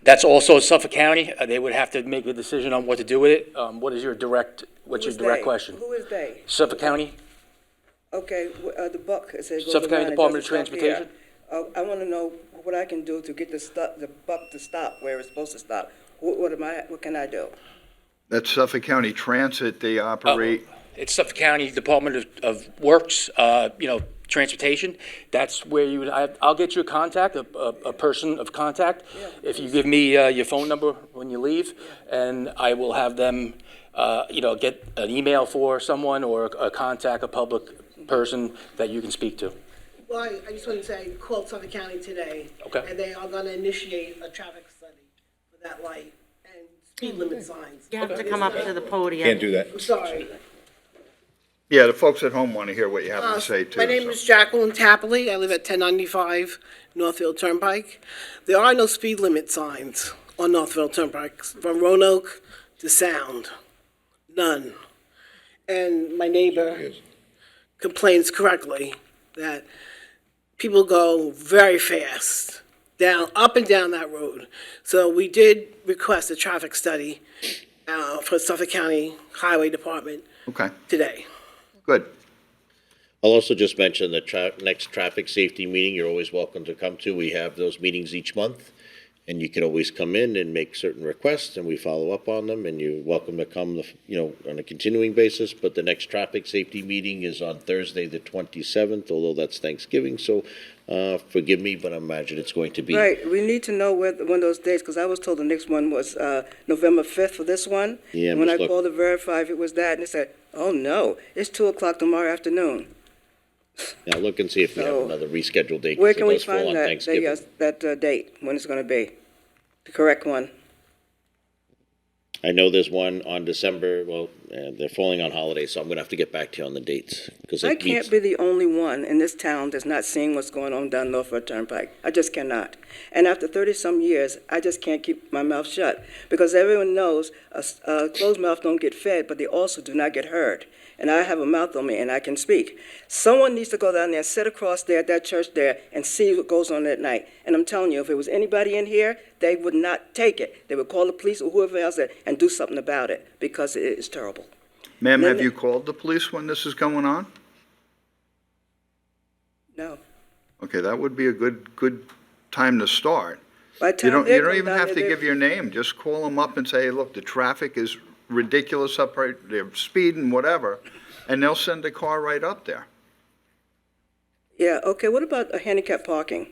That's also Suffolk County. They would have to make a decision on what to do with it. What's your direct question? Who is they? Suffolk County, Okay, the buck, it says. Suffolk County Department of Transportation. I want to know what I can do to get the buck to stop where it's supposed to stop. What can I do? That's Suffolk County Transit. They operate. It's Suffolk County Department of Works, Transportation. That's where you would, I'll get you a contact, a person of contact. Yeah, if you give me your phone number when you leave, and I will have them, get an email for someone or contact a public person that you can speak to. Well, I just want to say, I called Suffolk County today. Okay. And they are going to initiate a traffic study for that light and speed limit signs. You have to come up to the podium. Can't do that. I'm sorry. Yeah, the folks at home want to hear what you have to say, too. My name is Jacqueline Tapley. I live at 1095 Northville Turnpike. There are no speed limit signs on Northville Turnpike from Roanoke to Sound. None. And my neighbor complains correctly that people go very fast up and down that road. So we did request a traffic study for Suffolk County Highway Department today. Good. I'll also just mention the next traffic safety meeting you're always welcome to come to. We have those meetings each month, And you could always come in and make certain requests, and we follow up on them, and you're welcome to come, on a continuing basis. But the next traffic safety meeting is on Thursday, the 27th, although that's Thanksgiving, so forgive me, but I imagine it's going to be. Right, we need to know when those dates, because I was told the next one was November 5th for this one. Yeah, And when I Ms. called to verify if it was that, and they said, oh, no, it's 2 o'clock tomorrow afternoon. Now look and see if we have So, another rescheduled date. Where 'cause it can we does fall find on that, Thanksgiving. that date, when it's going to be? The correct one? I know there's one on December, they're falling on holidays, so I'm gonna have to get back to you on the dates. 'Cause I it can't meets- be the only one in this town that's not seeing what's going on down Northville Turnpike. I just cannot. And after 30-some years, I just can't keep my mouth shut, because everyone knows a closed mouth don't get fed, but they also do not get heard. And I have a mouth on me, and I can speak. Someone needs to go down there, sit across there at that church there, and see what goes on that night. And I'm telling you, if it was anybody in here, they would not take it. They would call the police or whoever else there and do something about it, because it is terrible. Ma'am, Then have the- you called the police when this is going on? No. Okay, that would be a good time to start. By the You time don't, they you don't come even down have there, to they're- give your name, just call them up and say, hey, look, the traffic is ridiculous up right, they're speeding, whatever, and they'll send a car right up there. Yeah, okay, what about handicap parking?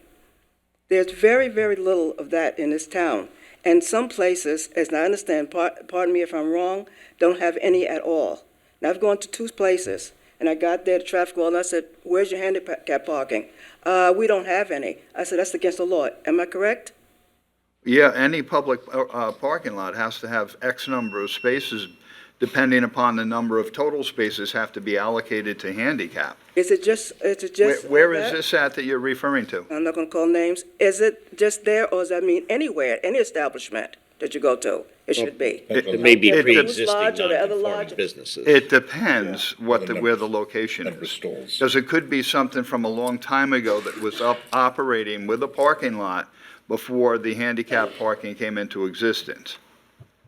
There's very, very little of that in this town. And some places, as I understand, pardon me if I'm wrong, don't have any at all. Now, I've gone to 2 places, and I got there, the traffic wall, and I said, where's your handicap parking? We don't have any. I said, that's against the law. Am I correct? Yeah, any public parking lot has to have X number of spaces, depending upon the number of total spaces have to be allocated to handicap. Is it just Where is that? this at that you're referring to? I'm not gonna call names. Is it just there, or does that mean anywhere, any establishment that you go to? It should be. It may be Don't care if it's pre-existing Lodge or the other non-conforming lodge. businesses. It depends where the location is. Because it could be something from a long time ago that was operating with a parking lot before the handicap parking came into existence.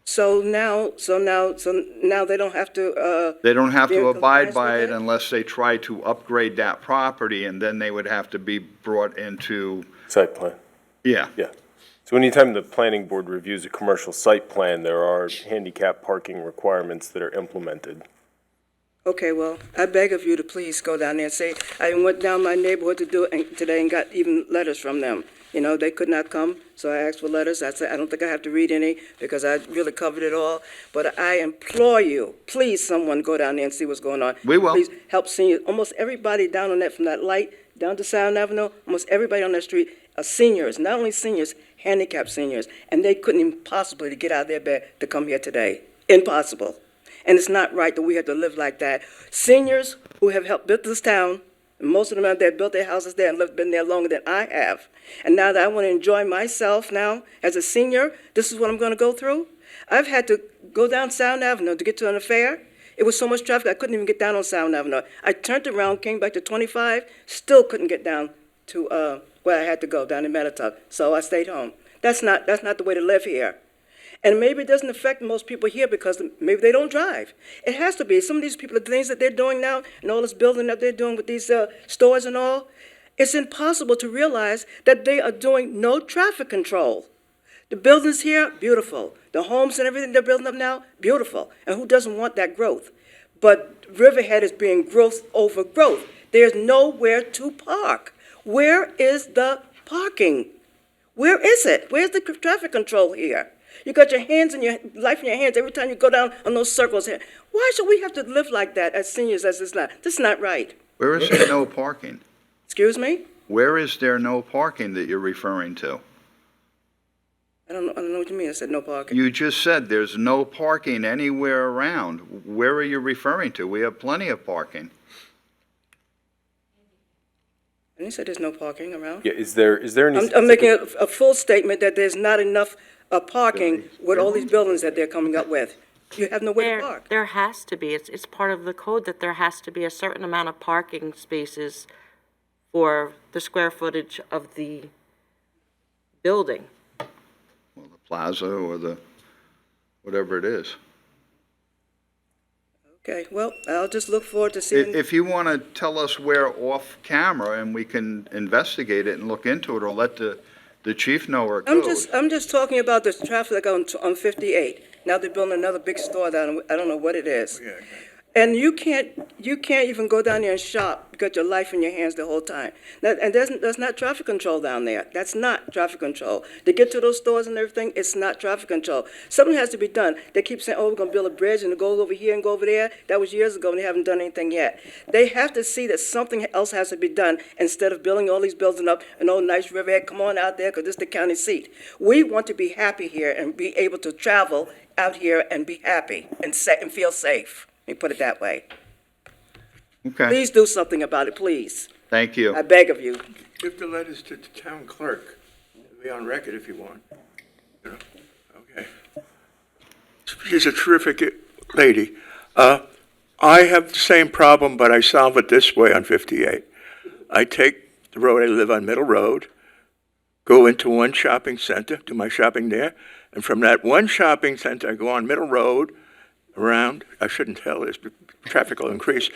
So now they don't have to, They don't have be in to abide compliance by with it unless they try to upgrade that property, and then they would have to be brought into, Site plan. yeah. Yeah. So anytime the planning board reviews a commercial site plan, there are handicap parking requirements that are implemented. Okay, well, I beg of you to please go down there and say, I went down my neighborhood to do it today and got even letters from them. You know, they could not come, so I asked for letters. I said, I don't think I have to read any because I really covered it all. But I implore you, please, someone go down there and see what's going on. We will. Please help seniors. Almost everybody down on that, from that light down to Sound Avenue, almost everybody on that street are seniors, not only seniors, handicapped seniors. And they couldn't even possibly get out of their bed to come here today. Impossible. And it's not right that we have to live like that. Seniors who have helped build this town, and most of them out there built their houses there and been there longer than I have. And now that I want to enjoy myself now as a senior, this is what I'm going to go through. I've had to go down Sound Avenue to get to an affair. It was so much traffic I couldn't even get down on Sound Avenue. I turned around, came back to 25, still couldn't get down to where I had to go, down in Mattatuck. So I stayed home. That's not the way to live here. And maybe it doesn't affect most people here because maybe they don't drive. It has to be. Some of these people, the things that they're doing now and all this building that they're doing with these stores and all, it's impossible to realize that they are doing no traffic control. The buildings here, beautiful. The homes and everything they're building up now, beautiful. And who doesn't want that growth? But Riverhead is being growth over growth. There's nowhere to park. Where is the parking? Where is it? Where's the traffic control here? You got your hands in your life in your hands every time you go down on those circles here. Why should we have to live like that as seniors as it's not? This is not right. Where is there no parking? Excuse me? Where is there no parking that you're referring to? I don't know what you mean. I said no parking. You just said there's no parking anywhere around. Where are you referring to? We have plenty of parking. And you said there's no parking around? Yeah, is there any? I'm making a full statement that there's not enough parking with all these buildings that they're coming up with. You have nowhere to park. There has to be. It's part of the code that there has to be a certain amount of parking spaces for the square footage of the building. Well, the plaza or the, whatever it is. Okay, well, I'll just look forward to seeing. If you want to tell us where off camera and we can investigate it and look into it, or let the The chief know our code. I'm just talking about the traffic on 58. Now they're building another big store down, I don't know what it is. And you can't even go down there and shop. You got your life in your hands the whole time. And there's not traffic control down there. That's not traffic control. To get to those stores and everything, it's not traffic control. Something has to be done. They keep saying, oh, we're gonna build a bridge and go over here and go over there. That was years ago and they haven't done anything yet. They have to see that something else has to be done instead of building all these buildings up and oh, nice Riverhead, come on out there because this is the county seat. We want to be happy here and be able to travel out here and be happy and feel safe. Let me put it that way. Okay, Please do something about it, please. thank you. I beg of you. Give the letters to the town clerk. It'll be on record if you want. You know? Okay. She's a terrific lady. I have the same problem, but I solve it this way on 58. I take the road, I live on Middle Road, go into one shopping center, do my shopping there, and from that one shopping center, I go on Middle Road, around, I shouldn't tell this, but traffic will increase,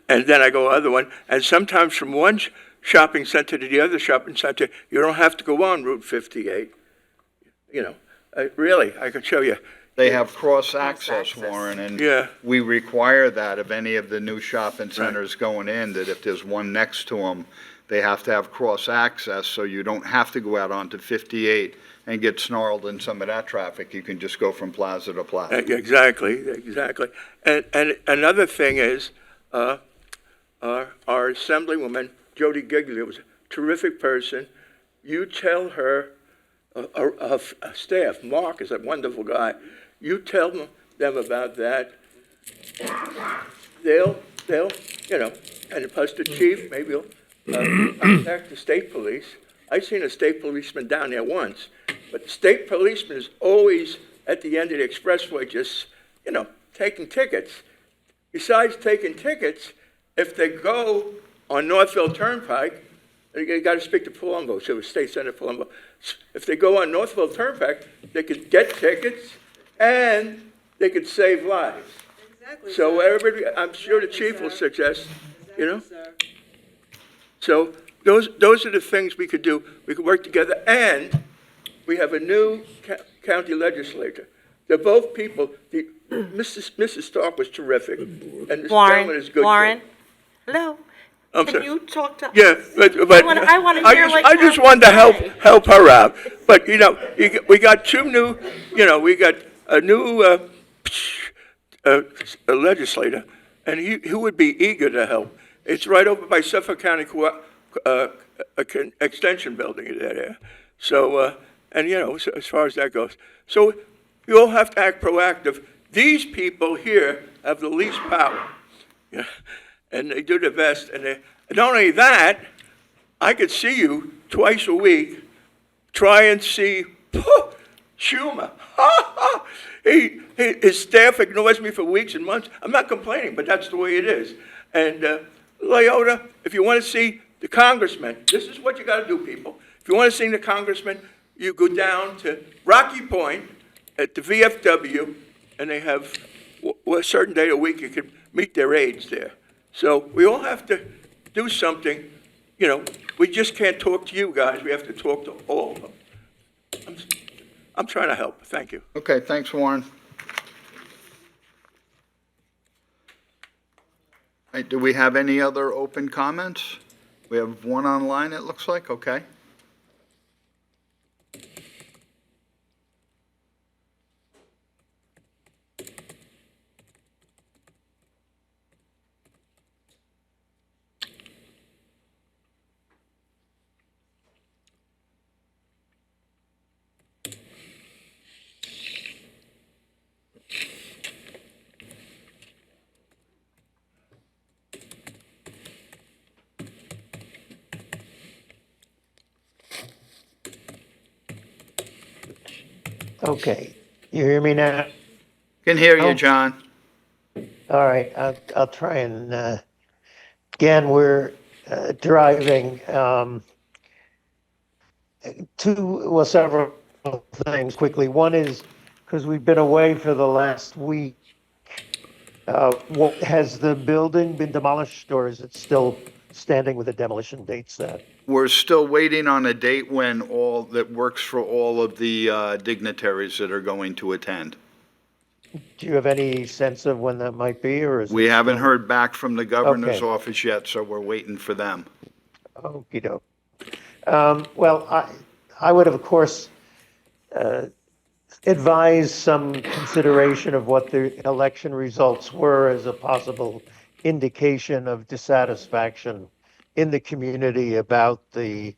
and then I go other one, and sometimes from one shopping center to the other shopping center, you don't have to go on Route 58. You know, really, I could show you. They have cross-access, Warren, and Yeah. we require that of any of the new shopping centers going in, that if there's one next to them, they have to have cross-access, so you don't have to go out onto 58 and get snarled in some of that traffic. You can just go from plaza to plaza. Exactly. And another thing is, our Assemblywoman, Jody Giglio, was a terrific person. You tell her, her staff, Mark is a wonderful guy. You tell them about that. They'll, you know, and plus the chief, maybe he'll contact the state police. I've seen a state policeman down there once, but the state policeman is always at the end of the expressway just, you know, taking tickets. Besides taking tickets, if they go on Northville Turnpike, you got to speak to Palumbo, so it's State Senator Palumbo. If they go on Northville Turnpike, they could get tickets and they could save lives. Exactly. So everybody, I'm sure the chief will suggest, you know. So those are the things we could do. We could work together, and we have a new county legislator. They're both people. Mrs. Stark was terrific, and this gentleman is good. Warren, too. hello. I'm Can sorry. you talk to? Yeah, but I want to hear what I you just have wanted to say. help her out. But you know, we got two new. You know, we got a new a legislator, and he would be eager to help. It's right over by Suffolk County Extension Building there. So, and you know, so as far as that goes, so you all have to act proactive. These people here have the least power, yeah, and they do the best. And not only that, I could see you twice a week, try and see Schumer. His staff ignores me for weeks and months. I'm not complaining, but that's the way it is. And Leota, if you want to see the congressman, this is what you got to do, people. If you want to see the congressman, you go down to Rocky Point at the VFW, and they have a certain day a week you can meet their aides there. So we all have to do something. You know, we just can't talk to you guys. We have to talk to all of them. I'm trying to help. Thank you. Okay, thanks, Warren. Hey, do we have any other open comments? We have one online, it looks like, okay. Okay, you hear me now? Can hear you, Oh. John. All right, I'll try and, again, we're driving several things quickly. One is, because we've been away for the last week, has the building been demolished or is it still standing with the demolition date set. We're still waiting on a date when that works for all of the dignitaries that are going to attend. Do you have any sense of when that might be, or is it We haven't still- heard back from the governor's Okay. office yet, so we're waiting for them. Okey-doke. Well, I would, of course, advise some consideration of what the election results were as a possible indication of dissatisfaction in the community about the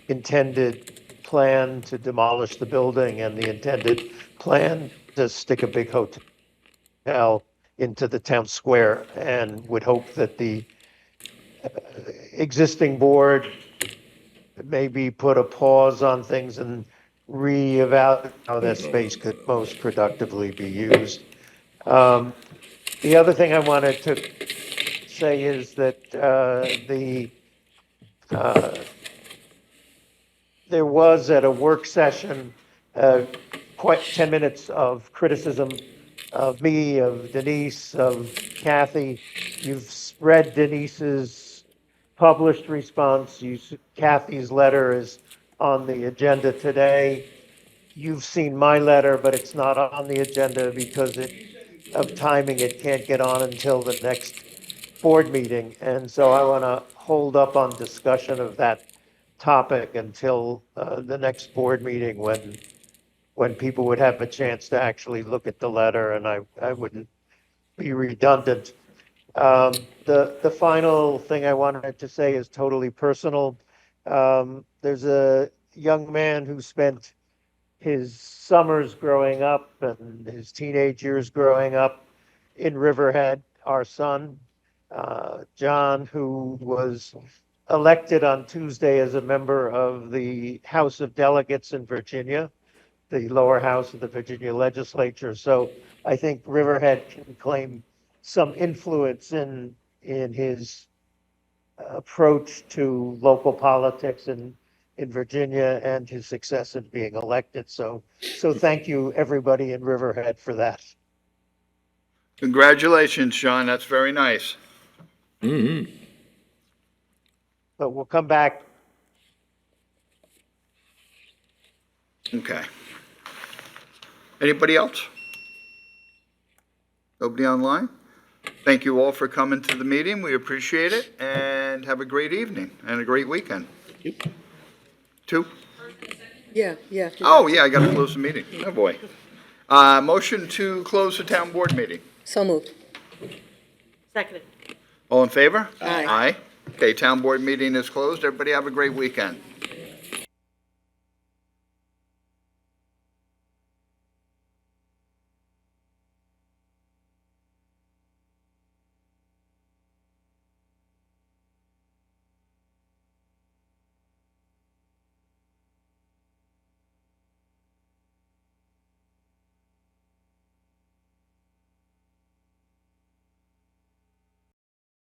intended plan to demolish the building and the intended plan to stick a big hotel into the town square, and would hope that the existing board maybe put a pause on things and reevaluate how that space could most productively be used. The other thing I wanted to say is that there was at a work session quite 10 minutes of criticism of me, of Denise, of Kathy. You've read Denise's published response. Kathy's letter is on the agenda today. You've seen my letter, but it's not on the agenda because of timing. It can't get on until the next board meeting. And so I want to hold up on discussion of that topic until the next board meeting when people would have a chance to actually look at the letter, and I wouldn't be redundant. The final thing I wanted to say is totally personal. There's a young man who spent his summers growing up and his teenage years growing up in Riverhead, our son, John, who was elected on Tuesday as a member of the House of Delegates in Virginia, the lower house of the Virginia legislature. So I think Riverhead can claim some influence in his approach to local politics in Virginia and his success in being elected. So thank you, everybody in Riverhead, for that. Congratulations, Sean. That's very nice. Mm-hmm. But we'll come back. Okay. Anybody else? Nobody online? Thank you all for coming to the meeting. We appreciate it, and have a great evening and a great weekend. Two? Yeah. Oh, yeah, I got to close the meeting. Oh, boy. Motion to close the town board meeting. So moved. Seconded. All in favor? Aye. Aye. Okay, town board meeting is closed. Everybody have a great weekend.